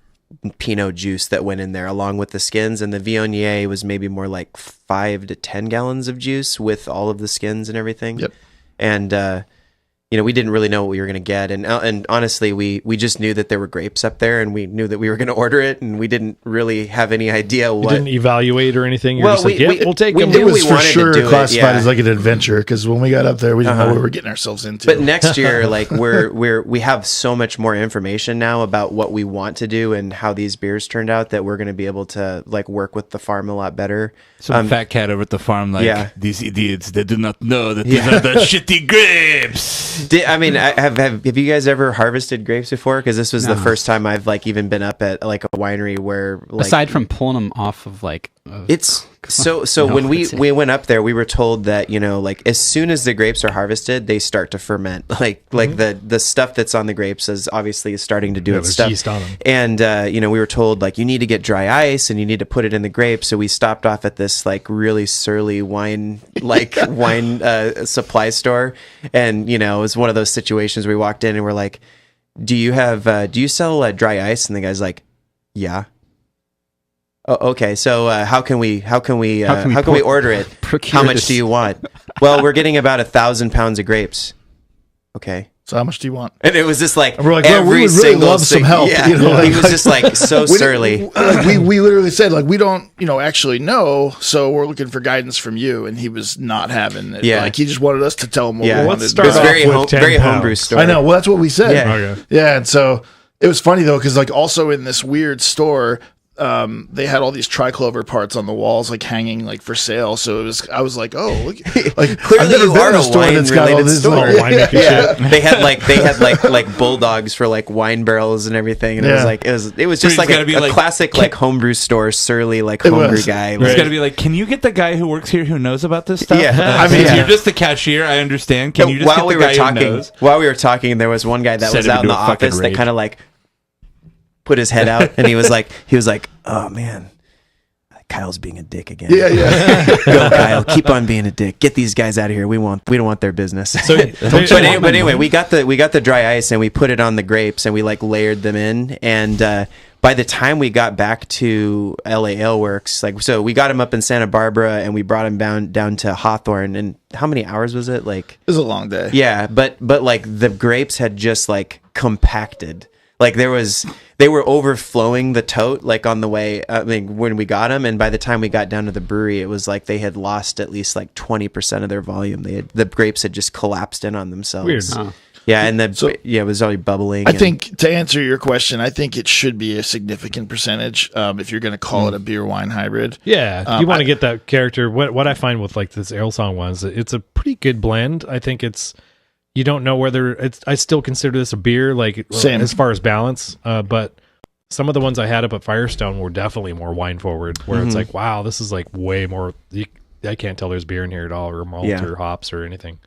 D: Pinot juice that went in there along with the skins, and the Viognier was maybe more like 5 to 10 gallons of juice with all of the skins and everything.
E: Yep.
D: And we didn't really know what we were going to get, and honestly, we just knew that there were grapes up there, and we knew that we were going to order it, and we didn't really have any idea what.
C: You didn't evaluate or anything. You're just like, we'll take them.
E: It was for sure classified as like an adventure, because when we got up there, we didn't know what we were getting ourselves into.
D: But next year, like we have so much more information now about what we want to do and how these beers turned out that we're going to be able to like work with the farm a lot better.
B: Some fat cat over at the farm, like, these idiots, they do not know that these are the shitty grapes.
D: Have you guys ever harvested grapes before? Because this was the first time I've like even been up at like a winery where, like,
A: aside from pulling them off of like
D: it's so when we went up there, we were told that, like as soon as the grapes are harvested, they start to ferment. Like the stuff that's on the grapes is obviously starting to do its stuff.
C: Yeast on them.
D: And we were told like you need to get dry ice and you need to put it in the grapes. So we stopped off at this like really surly wine supply store, and it was one of those situations where we walked in and we're like, do you sell dry ice? And the guy's like, yeah. Oh, okay. So how can we order it? How much do you want? Well, we're getting about 1,000 pounds of grapes. Okay.
E: So how much do you want?
D: And it was just like,
E: and we're like, we would really love some help.
D: Yeah. He was just like so surly.
E: We literally said like, we don't actually know, so we're looking for guidance from you. And he was not having it.
D: Yeah.
E: Like he just wanted us to tell him what we wanted.
C: It was
D: very homebrew story.
E: I know. Well, that's what we said.
D: Yeah.
C: Okay.
E: Yeah. And so it was funny though, because like also in this weird store, they had all these triclover parts on the walls, like hanging, like for sale. So I was like, oh, look, like
D: clearly
E: I've never
D: you
E: been
D: are
E: in
D: a
E: store that's got all
D: wine-related
E: this
D: store.
E: little
C: Winemaking shit.
D: They had like bulldogs for like wine barrels and everything, and it was like it was just like a classic like homebrew store surly like homebrew guy.
B: It's got to be like, can you get the guy who works here who knows about this stuff?
D: Yeah.
B: I mean, you're just the cashier. I understand. Can you just get the guy who knows?
D: While we were talking, there was one guy that was out in the office that kind of like put his head out, and he was like, oh man, Kyle's being a dick again.
E: Yeah.
D: Go, Kyle, keep on being a dick. Get these guys out of here. We don't want their business. But anyway, we got the dry ice and we put it on the grapes and we like layered them in. And by the time we got back to LA Ale Works, like, so we got him up in Santa Barbara and we brought him down to Hawthorne. And how many hours was it? Like,
E: it was a long day.
D: Yeah, but like the grapes had just like compacted. Like they were overflowing the tote like on the way. I mean, when we got them, and by the time we got down to the brewery, it was like they had lost at least like 20% of their volume. The grapes had just collapsed in on themselves.
C: Weird.
A: Huh.
D: Yeah, and it was already bubbling.
E: I think to answer your question, I think it should be a significant percentage if you're going to call it a beer wine hybrid.
C: Yeah, you want to get that character. What I find with like this Ale Song ones, it's a pretty good blend. I think you don't know whether it's. I still consider this a beer, like
E: Same.
C: as far as balance. But some of the ones I had up at Firestone were definitely more wine forward, where it's like, wow, this is like way more. I can't tell there's beer in here at all, or malt or hops or anything.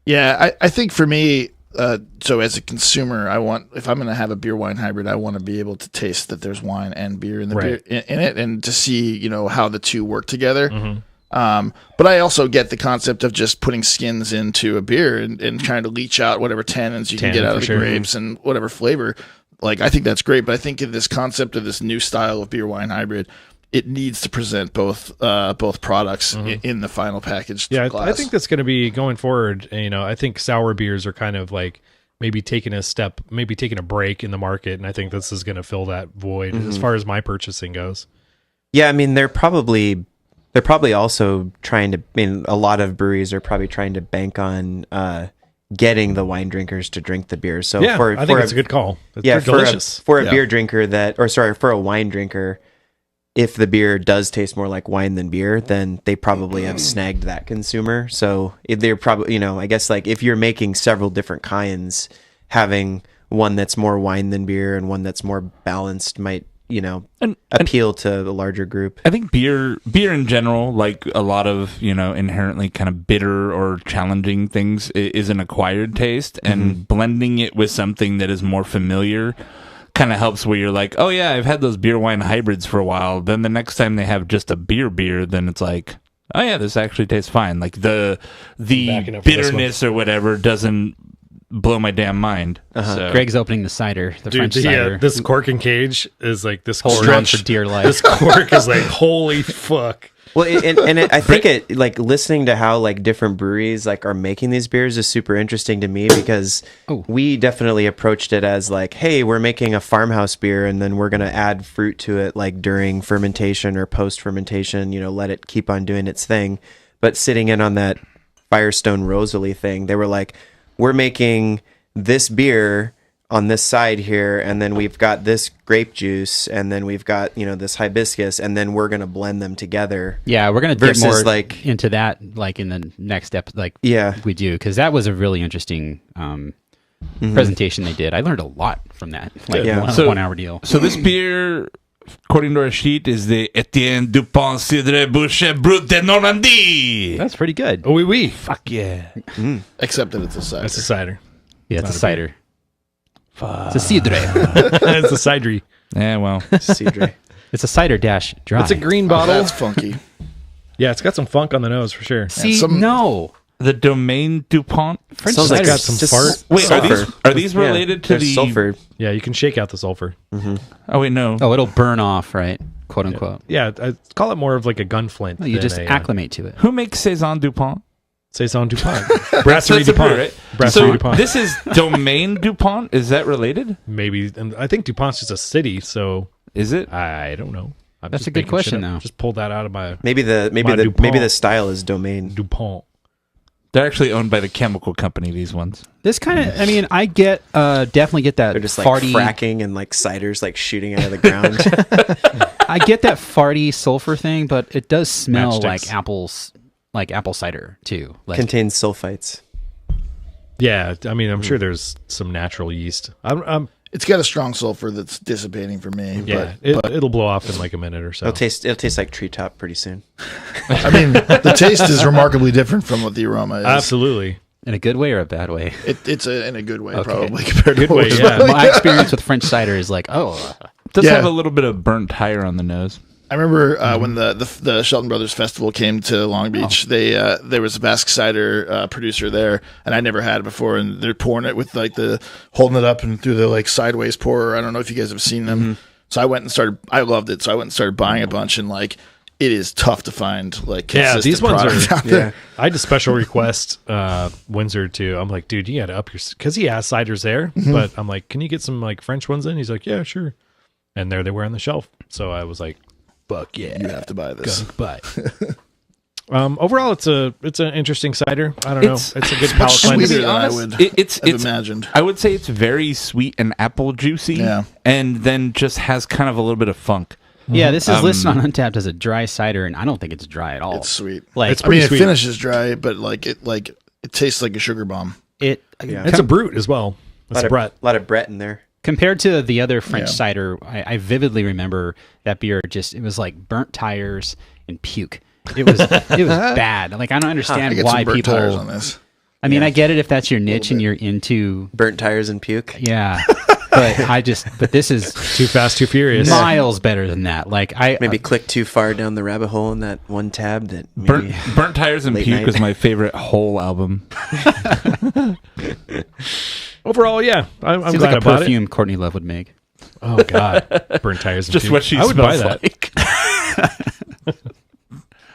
E: Yeah, I think for me, so as a consumer, if I'm going to have a beer wine hybrid, I want to be able to taste that there's wine and beer in the beer in it, and to see how the two work together. Mm-hmm. But I also get the concept of just putting skins into a beer and trying to leach out whatever tannins you can get out of the grapes and whatever flavor. Like, I think that's great, but I think in this concept of this new style of beer wine hybrid, it needs to present both products in the final package.
C: Yeah,
E: glass.
C: I think that's going to be going forward. I think sour beers are kind of like maybe taking a break in the market, and I think this is going to fill that void as far as my purchasing goes.
D: Yeah, I mean, they're probably also trying to. I mean, a lot of breweries are probably trying to bank on getting the wine drinkers to drink the beer. So
C: yeah, I think it's a good call. They're delicious.
D: For a beer drinker for a wine drinker, if the beer does taste more like wine than beer, then they probably have snagged that consumer. So they're probably, I guess like if you're making several different kinds having one that's more wine than beer and one that's more balanced might, appeal to the larger group.
B: I think beer in general, like a lot of, inherently kind of bitter or challenging things, is an acquired taste, and blending it with something that is more familiar kind of helps, where you're like, oh yeah, I've had those beer wine hybrids for a while. Then the next time they have just a beer, then it's like, oh yeah, this actually tastes fine. Like the bitterness or whatever doesn't blow my damn mind. So.
A: Greg's opening the cider, the French cider.
C: This cork and cage is like this
A: Holding on for dear life.
C: This cork is like, holy fuck.
D: Well, I think it, like, listening to how like different breweries like are making these beers is super interesting to me, because we definitely approached it as like, hey, we're making a farmhouse beer and then we're going to add fruit to it like during fermentation or post fermentation, let it keep on doing its thing. But sitting in on that Firestone Rosalie thing, they were like, we're making this beer on this side here, and then we've got this grape juice, and then we've got, this hibiscus, and then we're going to blend them together.
A: Yeah, we're going to get
D: versus,
A: more
D: like,
A: into that like in the next step, like
D: we
A: do, because that was a really interesting presentation they did. I learned a lot from that, like 1 hour deal.
B: So this beer, according to our sheet, is the Etienne Dupont Cidre Boucher Brut de Normandie.
A: That's pretty good.
C: Oh, oui.
B: Fuck yeah.
E: Except that it's a cider.
C: That's a cider.
A: Yeah, it's a cider. It's a cidre.
C: It's a cidery.
B: Yeah, well.
D: Cidre.
A: It's a cider dash dry.
C: It's a green bottle.
E: That's funky.
C: Yeah, it's got some funk on the nose for sure.
A: See, no.
B: The Domaine Dupont
A: French
D: Sounds
A: cider
D: like
C: got some
D: just
C: fart.
B: Wait,
D: sulfur.
B: are these related to
D: There's
B: the
D: sulfur?
C: Yeah, you can shake out the sulfur.
B: Oh wait, no.
A: Oh, it'll burn off, right? Quote unquote.
C: Yeah, I call it more of like a gun flint.
A: No, you
C: than
A: just
C: a,
A: acclimate to it.
B: Who makes Saison Dupont?
C: Saison Dupont. Brasserie
B: That's a
C: Dupont.
B: brew, right?
C: Brasserie
B: So
C: Dupont.
B: this is Domaine Dupont. Is that related?
C: Maybe, and I think DuPont's just a city, so
B: Is it?
C: I don't know. I'm
A: That's
C: just
A: a good
C: making
A: question,
C: shit up.
A: though.
C: Just pulled that out of my
D: Maybe
C: My DuPont.
D: the style is Domain.
C: DuPont.
B: They're actually owned by the chemical company, these ones.
A: This kind of, I mean, I get, definitely get that
D: They're just like
A: farty,
D: fracking and like ciders like shooting out of the ground.
A: I get that farty sulfur thing, but it does smell
C: Matchsticks.
A: like apple cider too. Like,
D: Contains sulfites.
C: Yeah, I mean, I'm sure there's some natural yeast.
E: It's got a strong sulfur that's dissipating for me.
C: Yeah,
E: but
C: it'll blow off in like a minute or so.
D: It'll taste like treetop pretty soon.
E: I mean, the taste is remarkably different from what the aroma is.
C: Absolutely.
A: in a good way or a bad way?
E: It's in a good way,
A: Okay.
E: probably compared
C: Good
E: to
C: way,
E: what was
C: yeah.
E: probably-
A: My experience with French cider is like,
B: It does
E: Yeah.
B: have a little bit of burnt tire on the nose.
E: I remember when the Shelton Brothers Festival came to Long Beach. There was a Basque cider producer there, and I never had it before. And they're pouring it with like holding it up and through the like sideways pour. I don't know if you guys have seen them. So I went and started. I loved it. So I went and started buying a bunch, and like it is tough to find like consistent
C: these ones
E: product
C: are.
E: out there.
C: I had a special request Windsor too. I'm like, dude, you got to up your because he has ciders there, but I'm like, can you get some like French ones in? He's like, yeah, sure. And there they were on the shelf. So I was like, fuck yeah,
E: You have to buy this.
C: but overall, it's an interesting cider. I don't know.
B: It's-
C: It's a good
E: Much
C: palate
E: sweeter
C: cleanser.
E: than I would
B: It's
E: have imagined.
B: I would say it's very sweet and apple juicy.
E: Yeah.
B: And then just has kind of a little bit of funk.
A: yeah, this is listed on Untapped as a dry cider, and I don't think it's dry at all.
E: It's sweet.
A: Like,
C: It's
E: I mean,
C: pretty
E: it
C: sweet.
E: finishes dry, but it tastes like a sugar bomb.
C: It's a brute as well. It's a Brett.
D: A lot of Brett in there.
A: compared to the other French
E: Yeah.
A: cider, I vividly remember that beer. It was like burnt tires and puke. It was bad. Like, I don't
E: I
A: understand
E: get
A: why
E: some burnt tires on
A: people.
E: this.
A: I mean, I get it if that's your niche and you're into.
D: Burnt tires and puke.
A: Yeah, but this is
C: Too fast, too furious.
A: miles better than that. Like
D: Maybe click too far down the rabbit hole in that one tab that maybe
B: Burnt Tires and
D: Late
B: Puke
D: night.
B: is my favorite whole album.
C: Overall, yeah, I'm
A: seems
C: glad
A: like a
C: I bought
A: perfume Courtney Love would make.
C: it. Oh God, burnt tires. And
B: Just
C: puke.
B: what she
C: I would
B: smells
C: buy that.
B: like.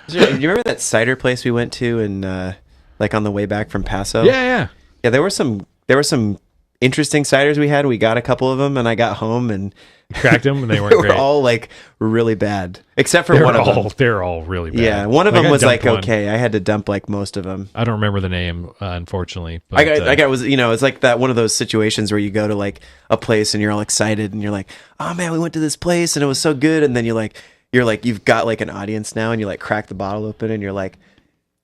D: Do you remember that cider place we went to and like on the way back from Paso?
C: Yeah.
D: Yeah, there were some interesting ciders we had. We got a couple of them and I got home and
C: Cracked them and they
D: they
C: weren't
D: were
C: great.
D: all like really bad. Except for one of them.
C: They're all really bad.
D: Yeah, one of
C: Like,
D: them
C: I
D: was like
C: dumped one.
D: okay. I had to dump like most of them.
C: I don't remember the name, unfortunately. But,
D: I got was it's like that one of those situations where you go to like a place and you're all excited and you're like, oh man, we went to this place and it was so good, and then you've got like an audience now and you like crack the bottle open and you're like,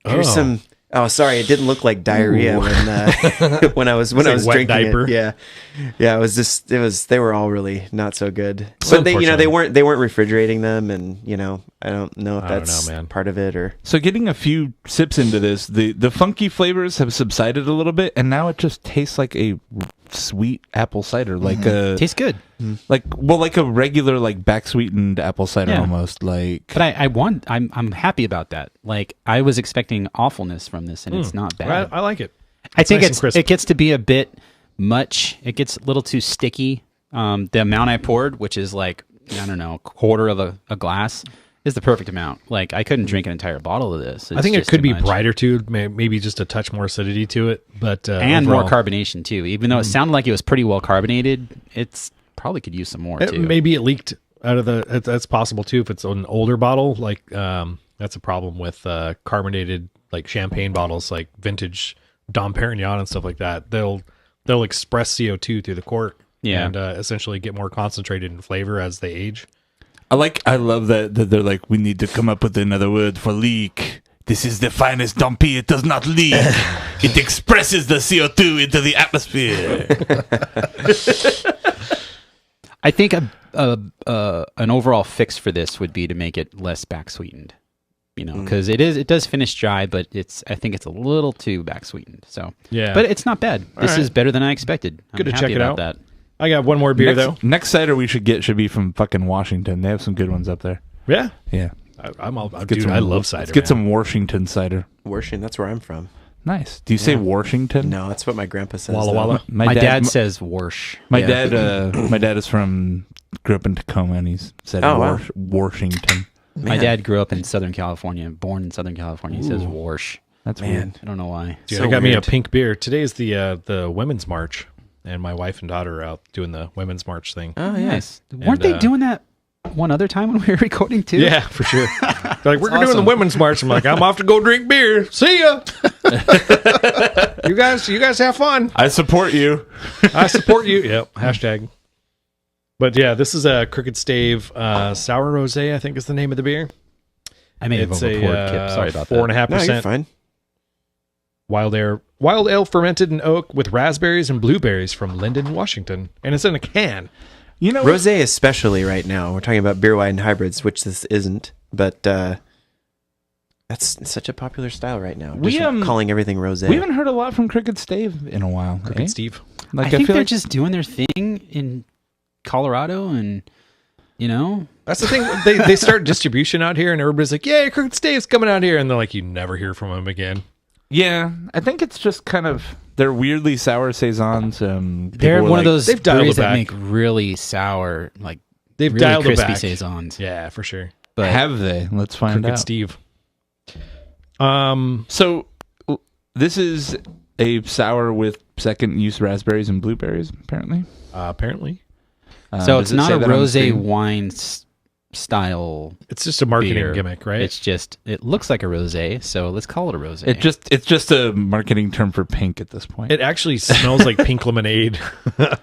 D: here's
C: Oh.
D: some Oh, sorry, it didn't look like diarrhea when I was
C: wet
D: drinking
C: diaper.
D: it. Yeah. It was. They were all really not so good.
C: So
D: But they
C: unfortunately.
D: they weren't refrigerating them, and I don't know if
C: I don't
D: that's
C: know, man.
D: part of it or.
B: So getting a few sips into this, the funky flavors have subsided a little bit, and now it just tastes like a sweet apple cider, like a
A: Tastes good.
B: like a regular like back sweetened apple cider
A: Yeah.
B: almost. Like
A: But I'm happy about that. Like I was expecting awfulness from this, and it's not bad.
C: I like it.
A: I think
C: nice and crisp.
A: it gets to be a bit much. It gets a little too sticky. The amount I poured, which is like, I don't know, a quarter of a glass, is the perfect amount. Like I couldn't drink an entire bottle of this.
C: I think it
A: just
C: could
A: too
C: be
A: much.
C: brighter too, maybe just a touch more acidity to it, but
A: and
C: overall,
A: more carbonation too. Even though it sounded like it was pretty well carbonated, it's probably could use some more too.
C: Maybe it leaked out of the. That's possible too if it's an older bottle. Like that's a problem with carbonated like champagne bottles, like vintage Dom Perignon and stuff like that. They'll express CO2 through the cork,
A: Yeah.
C: and essentially get more concentrated in flavor as they age.
B: I love that they're like, we need to come up with another word for leak. This is the finest Dom P. It does not leak. It expresses the CO2 into the atmosphere.
A: I think an overall fix for this would be to make it less back sweetened. Because it does finish dry, but I think it's a little too back sweetened. So
C: Yeah.
A: but it's not bad. This
C: right.
A: is better than I expected. I'm
C: Good to
A: happy
C: check it
A: about
C: out.
A: that.
C: I got one more beer though.
B: Next cider we should get should be from fucking Washington. They have some good ones up there.
C: Yeah,
B: Yeah.
C: I'm all.
B: Get
C: Dude,
B: some-
C: I love cider.
B: Let's get
C: man.
B: some Washington cider.
D: Washington, that's where I'm from.
B: Nice. Do you say Washington?
D: No, that's what my grandpa says.
C: Walla
D: though.
C: Walla.
A: My dad says Warsh.
B: My
D: Yeah.
B: dad is grew up in Tacoma, and he's said
D: Oh, wow.
B: Washington.
A: My dad grew up in Southern California, born in Southern California. He says Warsh.
B: That's
D: Man.
B: weird.
A: I don't know why.
C: Dude,
D: So
C: I got me a
D: weird.
C: pink beer. Today is the Women's March, and my wife and daughter are out doing the Women's March thing.
D: Oh yeah.
A: Nice. Weren't they doing that one other time when we were recording too?
C: Yeah, for sure. They're like, we're doing the
A: awesome.
C: Women's March. I'm like, I'm off to go drink beer. See ya. you guys have fun.
B: I support you.
C: I support you. Yep. Hashtag. But yeah, this is a Crooked Stave Sour Rosé, I think is the name of the beer.
A: I may have
C: It's
A: overpoured, Kip. Sorry about that.
C: 4.5%
D: No, you're fine.
C: wild ale fermented in oak with raspberries and blueberries from Linden, Washington. And it's in a can.
B: You know,
D: Rosé especially right now. We're talking about beer wine hybrids, which this isn't, but that's such a popular style right now.
B: We,
D: Just calling everything rosé.
B: we haven't heard a lot from Crooked Stave in a while.
C: Crooked
B: eh?
C: Steve.
B: Like,
A: I think
B: feel
A: they're
B: like
A: just doing their thing in Colorado, and
C: That's the thing. They start distribution out here, and everybody's like, "Yeah, Crooked Stave's coming out here," and they're like, "You never hear from them again."
B: yeah, I think it's just kind of they're weirdly sour saisons.
A: they're
B: people were
A: one of
B: like,
A: those
C: they've dialed
A: breweries
C: it
A: that
C: back.
A: make really sour, like
C: They've
A: really
C: dialed it
A: crispy
C: back.
A: saisons.
C: Yeah, for sure.
A: But
B: Have they? Let's find
C: Crooked
B: out.
C: Steve.
B: So this is a sour with second use raspberries and blueberries, apparently.
C: Apparently,
A: so
B: Does
A: it's
B: it
A: not
B: say
A: a
B: that on the
A: rosé
B: screen?
A: wine style
C: it's just a marketing
A: beer.
C: gimmick, right?
A: It looks like a rosé, so let's call it a rosé.
B: It's just a marketing term for pink at this point.
C: It actually smells like pink lemonade.
B: yeah,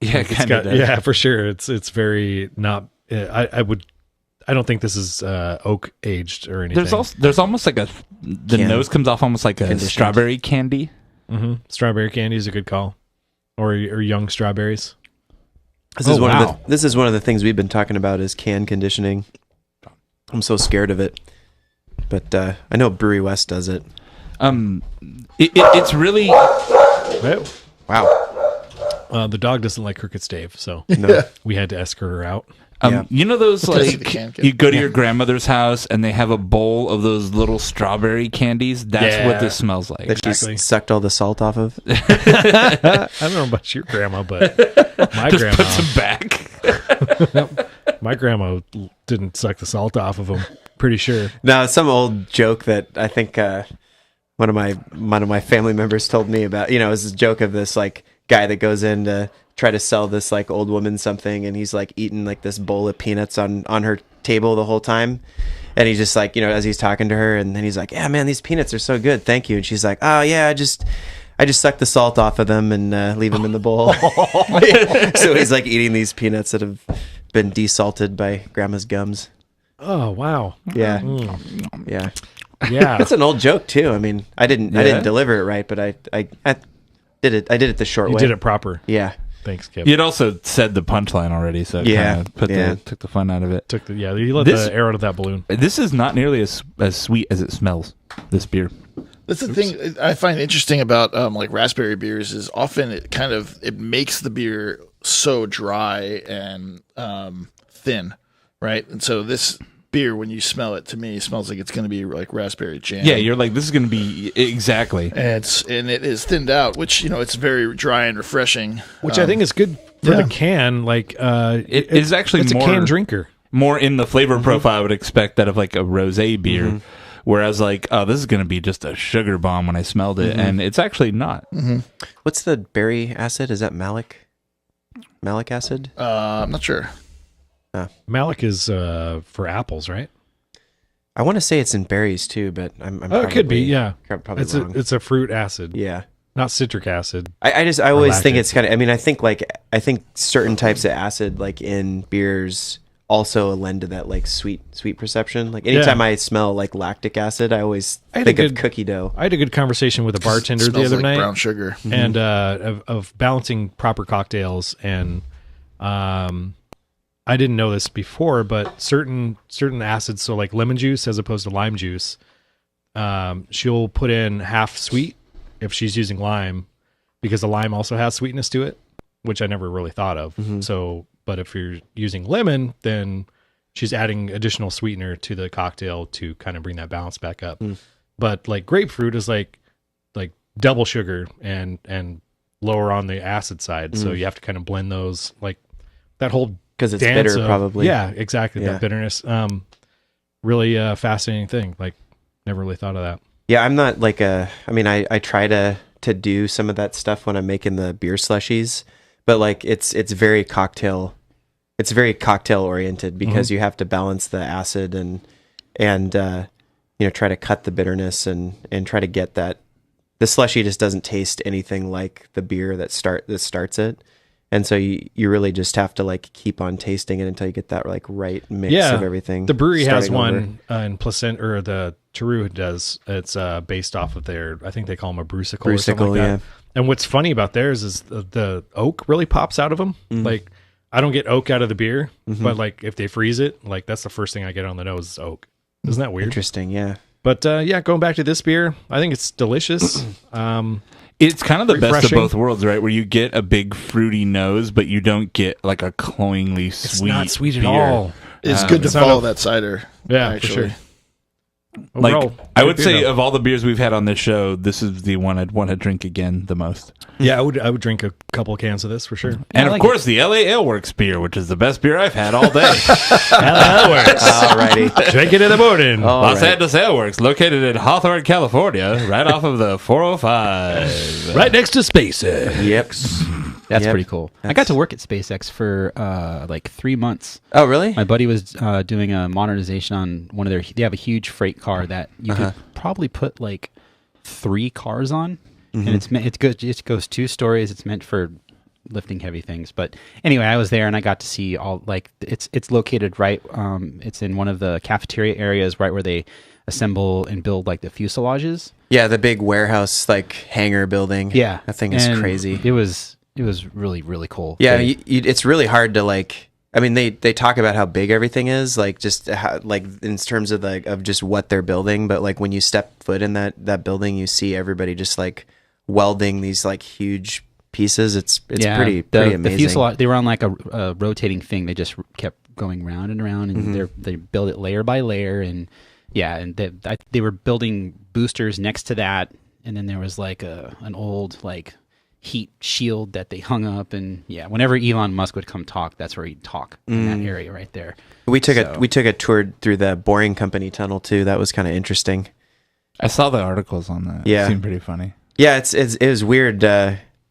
C: It's
B: kind
C: got-
B: of.
C: yeah, for sure. It's very not. I don't think this is oak aged or anything.
B: There's almost like the
D: Can-
B: nose comes off almost like a
D: conditioned.
B: strawberry candy.
C: Strawberry candy is a good call, or young strawberries.
D: This is
A: Oh,
D: one
A: wow.
D: of this is one of the things we've been talking about is can conditioning. I'm so scared of it, but I know Brewery West does it.
B: It's really
D: Wow.
C: The dog doesn't like Crooked Stave, so
D: No.
C: we had to escort her out.
D: Yeah.
B: you know those
E: That's
B: like
E: the can.
B: you go to your grandmother's house and they have a bowl of those little strawberry candies. That's
C: Yeah.
B: what this smells like.
D: That
C: Exactly.
D: she sucked all the salt off of.
C: I don't know about your grandma, but my
B: Just
C: grandma,
B: put some back.
C: my grandma didn't suck the salt off of them. Pretty sure.
D: No, it's some old joke that I think one of my family members told me about. You know, it was a joke of this like guy that goes in to try to sell this like old woman something, and he's like eating like this bowl of peanuts on her table the whole time, and he's just like, you know, as he's talking to her, and then he's like, "Yeah, man, these peanuts are so good, thank you." And she's like, "Oh yeah, I just suck the salt off of them and leave them in the bowl." So he's like eating these peanuts that have been desalted by grandma's gums.
C: Oh wow.
D: Yeah, yeah.
C: Yeah.
D: That's an old joke too. I mean, I didn't deliver it right, but I did it. I did it the short
C: You
D: way.
C: did it proper.
D: Yeah.
C: Thanks, Kip.
B: You'd also said the punchline already, so it kind of took the fun out of it.
C: You let the air out of that balloon.
B: This is not nearly as sweet as it smells, this beer.
E: That's the thing I find interesting about like raspberry beers is often it makes the beer so dry and thin, right? And so this beer, when you smell it, to me, smells like it's going to be like raspberry jam.
B: Yeah, you're like, this is going to be exactly.
E: And it is thinned out, which it's very dry and refreshing.
C: Which I think is good for the can. Like
B: it is actually
C: it's
B: more
C: a can drinker.
B: More in the flavor profile I would expect that of like a rosé beer. Whereas like, oh, this is going to be just a sugar bomb when I smelled it, and it's actually not.
D: What's the berry acid? Is that malic acid?
E: I'm not sure.
C: Malic is for apples, right?
D: I want to say it's in berries too, but I'm
C: it could be. Yeah,
D: probably wrong.
C: It's a fruit acid.
D: Yeah,
C: not citric acid.
D: I always think it's kind of. I mean, I think certain types of acid, like in beers, also lend to that like sweet perception. Like anytime I smell like lactic acid, I always think of cookie dough.
C: I had a good conversation with a bartender the other night.
E: Brown sugar
C: and of balancing proper cocktails, and I didn't know this before, but certain acids, so like lemon juice as opposed to lime juice, she'll put in half sweet if she's using lime, because the lime also has sweetness to it, which I never really thought of. So, but if you're using lemon, then she's adding additional sweetener to the cocktail to kind of bring that balance back up. But like grapefruit is like double sugar and lower on the acid side, so you have to kind of blend those, like that whole.
D: Because it's bitter, probably.
C: Yeah, exactly. That bitterness. Really fascinating thing. Like, never really thought of that.
D: Yeah, I'm not like I mean, I try to do some of that stuff when I'm making the beer slushies, but like it's very cocktail oriented, because you have to balance the acid and try to cut the bitterness and try to get that. The slushie just doesn't taste anything like the beer that starts it. And so you really just have to like keep on tasting it until you get that like right mix of everything.
C: The brewery has one in Placenta, or the Teru does. It's based off of their, I think they call them a Brucicle or something like that. And what's funny about theirs is the oak really pops out of them. Like, I don't get oak out of the beer, but like if they freeze it, like that's the first thing I get on the nose is oak. Isn't that weird?
D: Interesting, yeah.
C: But going back to this beer, I think it's delicious.
B: It's kind of the best of
C: Refreshing.
B: both worlds, right? Where you get a big fruity nose, but you don't get like a cloyingly sweet.
C: It's not sweet at
B: beer.
C: all.
E: It's good to follow that cider.
C: Yeah,
E: actually.
C: for sure.
B: Like,
C: Overall,
B: I would
C: great
B: say
C: beer, though.
B: of all the beers we've had on this show, this is the one I'd want to drink again the most.
C: Yeah, I would drink a couple cans of this for sure.
B: And of course, the LA Ale Works beer, which is the best beer I've had all day.
C: That works.
D: Alrighty.
C: Drink it in the morning.
B: Los Angeles Ale Works, located in Hawthorne, California, right off of the 405.
C: Right next to SpaceX.
D: Yep.
A: That's pretty cool. I got to work at SpaceX for like 3 months.
D: Oh, really?
A: My buddy was doing a modernization on one of their. They have a huge freight car that you could probably put like 3 cars on, and it goes 2 stories. It's meant for lifting heavy things. But anyway, I was there and I got to see all, like, it's located right. It's in one of the cafeteria areas, right where they assemble and build like the fuselages.
D: Yeah, the big warehouse like hangar building.
A: Yeah,
D: that thing is
A: and
D: crazy.
A: It was really, really cool.
D: Yeah, it's really hard to like. I mean, they talk about how big everything is, like just how, like in terms of like of just what they're building. But like when you step foot in that building, you see everybody just like welding these like huge pieces. It's pretty amazing.
A: The fuselage, they were on like a rotating thing. They just kept going round and around, and they build it layer by layer. And yeah, and they were building boosters next to that, and then there was like an old like heat shield that they hung up. And yeah, whenever Elon Musk would come talk, that's where he'd talk in that area right there.
D: We took a tour through the Boring Company tunnel too. That was kind of interesting.
B: I saw the articles on that.
D: Yeah,
B: it seemed pretty funny.
D: Yeah, it was weird.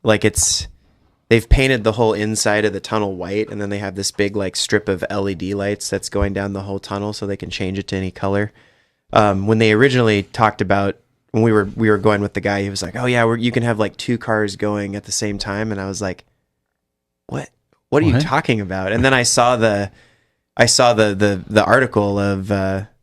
D: Like they've painted the whole inside of the tunnel white, and then they have this big like strip of LED lights that's going down the whole tunnel, so they can change it to any color. When they originally talked about, when we were going with the guy, he was like, "Oh yeah, you can have like 2 cars going at the same time," and I was like, "What are you talking about?" And then I saw the article of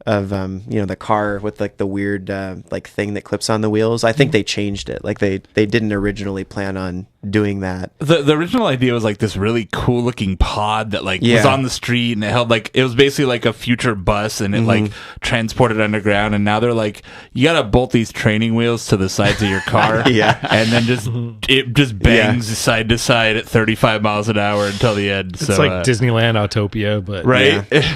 D: the car with like the weird like thing that clips on the wheels. I think they changed it. Like they didn't originally plan on doing that.
B: The original idea was like this really cool looking pod that like was on the street, and it held like, it was basically like a future bus, and it like transported underground. And now they're like, you gotta bolt these training wheels to the sides of your car, and then it just bangs side to side at 35 miles an hour until the end.
C: It's like Disneyland Autopia, but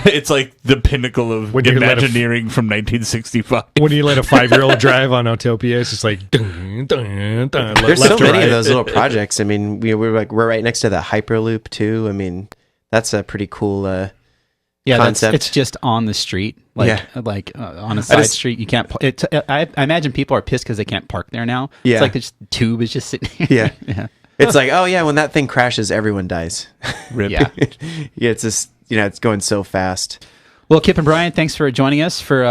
B: it's like the pinnacle of Imagineering from 1965.
C: When you let a 5-year-old drive on Autopia, it's just like dun, dun, dun,
D: there's so many of those little projects. I mean, we're right next to the Hyperloop too. I mean, that's a pretty cool concept.
A: It's just on the street, on a side street. You can't. I imagine people are pissed because they can't park there now. It's like this tube is just sitting here.
D: It's like, oh yeah, when that thing crashes, everyone dies.
A: Rip.
D: It's just it's going so fast.
A: Well, Kip and Brian, thanks for joining us for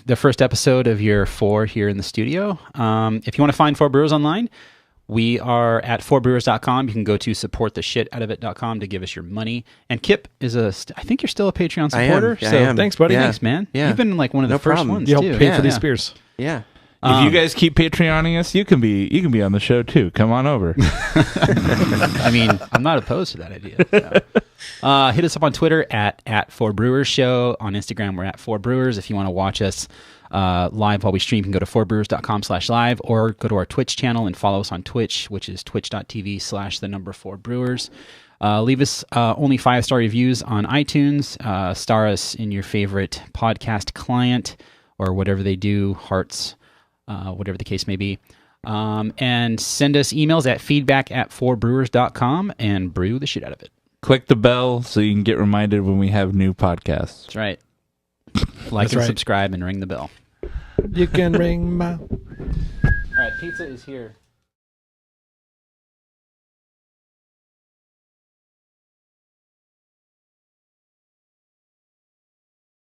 A: the first episode of year 4 here in the studio. If you want to find 4 Brewers online, we are at 4brewers.com. You can go to supporttheshitoutofit.com to give us your money. And Kip is I think you're still a Patreon supporter.
D: I am.
C: Thanks, buddy.
A: Thanks, man. Yeah. You've been like one of the first ones,
C: you
A: too.
C: helped pay for these beers.
D: Yeah.
B: If you guys keep Patreoning us, you can be on the show too. Come on over.
A: I mean, I'm not opposed to that idea. So. Hit us up on Twitter at 4Brewers Show. On Instagram, we're at 4Brewers. If you want to watch us live while we stream, you can go to 4brewers.com/live or go to our Twitch channel and follow us on Twitch, which is twitch.tv/4Brewers. Leave us only 5-star reviews on iTunes. Star us in your favorite podcast client or whatever they do, hearts. Whatever the case may be. And send us emails at feedback@4brewers.com and brew the shit out of it.
B: Click the bell so you can get reminded when we have new podcasts.
A: That's right. Like and subscribe and ring the bell.
C: You can ring my...
A: All right, pizza is here.